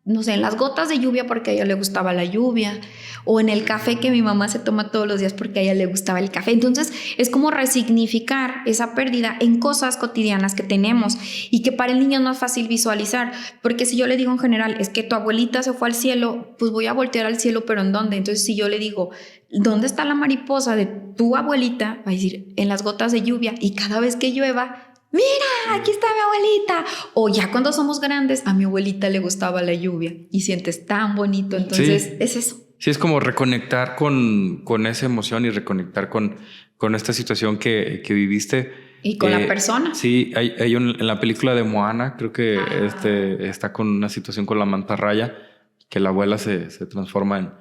no sé, en las gotas de lluvia porque a ella le gustaba la lluvia, o en el café que mi mamá se toma todos los días porque a ella le gustaba el café. Entonces es como resignificar esa pérdida en cosas cotidianas que tenemos y que para el niño no es fácil visualizar, porque si yo le digo en general, es que tu abuelita se fue al cielo, pues voy a voltear al cielo, pero ¿en dónde? Entonces si yo le digo, ¿dónde está la mariposa de tu abuelita? Va a decir, en las gotas de lluvia, y cada vez que llueva, mira, aquí está mi abuelita. O ya cuando somos grandes, a mi abuelita le gustaba la lluvia y sientes tan bonito. Entonces, sí, es eso. Sí, es como reconectar con esa emoción y reconectar con esta situación que viviste. Y con la persona. Sí, hay en la película de Moana, creo que está con una situación con la mantarraya, que la abuela se transforma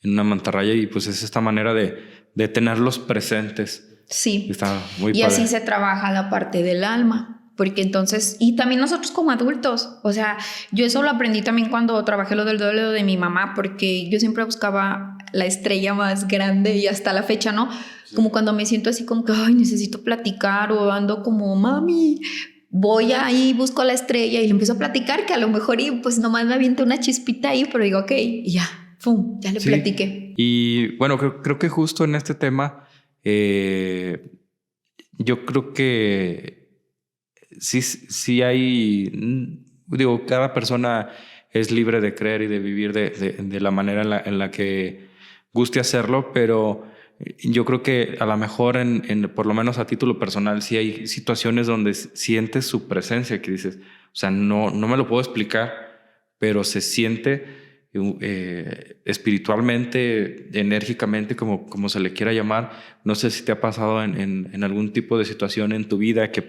en una mantarraya, y pues es esta manera de tenerlos presentes. Sí. Está muy y padre. Así se trabaja la parte del alma, porque entonces, y también nosotros como adultos, o sea, yo eso lo aprendí también cuando trabajé lo del duelo de mi mamá, porque yo siempre buscaba la estrella más grande y hasta la fecha, ¿no? Sí. Como cuando me siento así como que, ay, necesito platicar, o ando como, mami, voy ahí, busco la estrella y le empiezo a platicar, que a lo mejor y pues nomás me avienta una chispita ahí, pero digo, ok, y ya, pum, ya le platiqué. Y bueno, creo que justo en este tema, yo creo que sí hay, digo, cada persona es libre de creer y de vivir de la manera en la que guste hacerlo, pero yo creo que a lo mejor por lo menos a título personal, sí hay situaciones donde sientes su presencia, que dices, o sea, no me lo puedo explicar, pero se siente espiritualmente, enérgicamente, como se le quiera llamar. No sé si te ha pasado en algún tipo de situación en tu vida que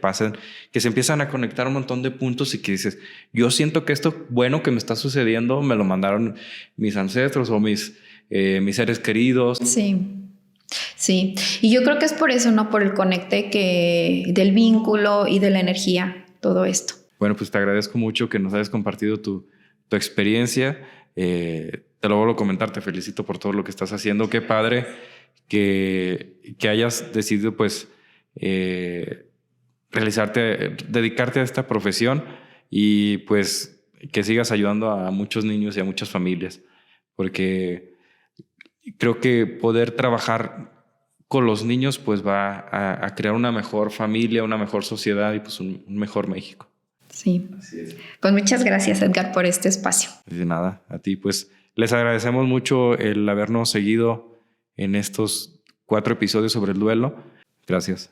se empiezan a conectar un montón de puntos y que dices, yo siento que esto bueno que me está sucediendo me lo mandaron mis ancestros o mis seres queridos. Sí, y yo creo que es por eso, ¿no? Por el conecte del vínculo y de la energía, todo esto. Bueno, pues te agradezco mucho que nos hayas compartido tu experiencia. Te lo vuelvo a comentar, te felicito por todo lo que estás haciendo. Qué padre que hayas decidido pues dedicarte a esta profesión, y pues que sigas ayudando a muchos niños y a muchas familias, porque creo que poder trabajar con los niños pues va a crear una mejor familia, una mejor sociedad y pues un mejor México. Sí. Así es. Pues muchas gracias, Edgar, por este espacio. De nada, a ti. Pues les agradecemos mucho el habernos seguido en estos 4 episodios sobre el duelo. Gracias.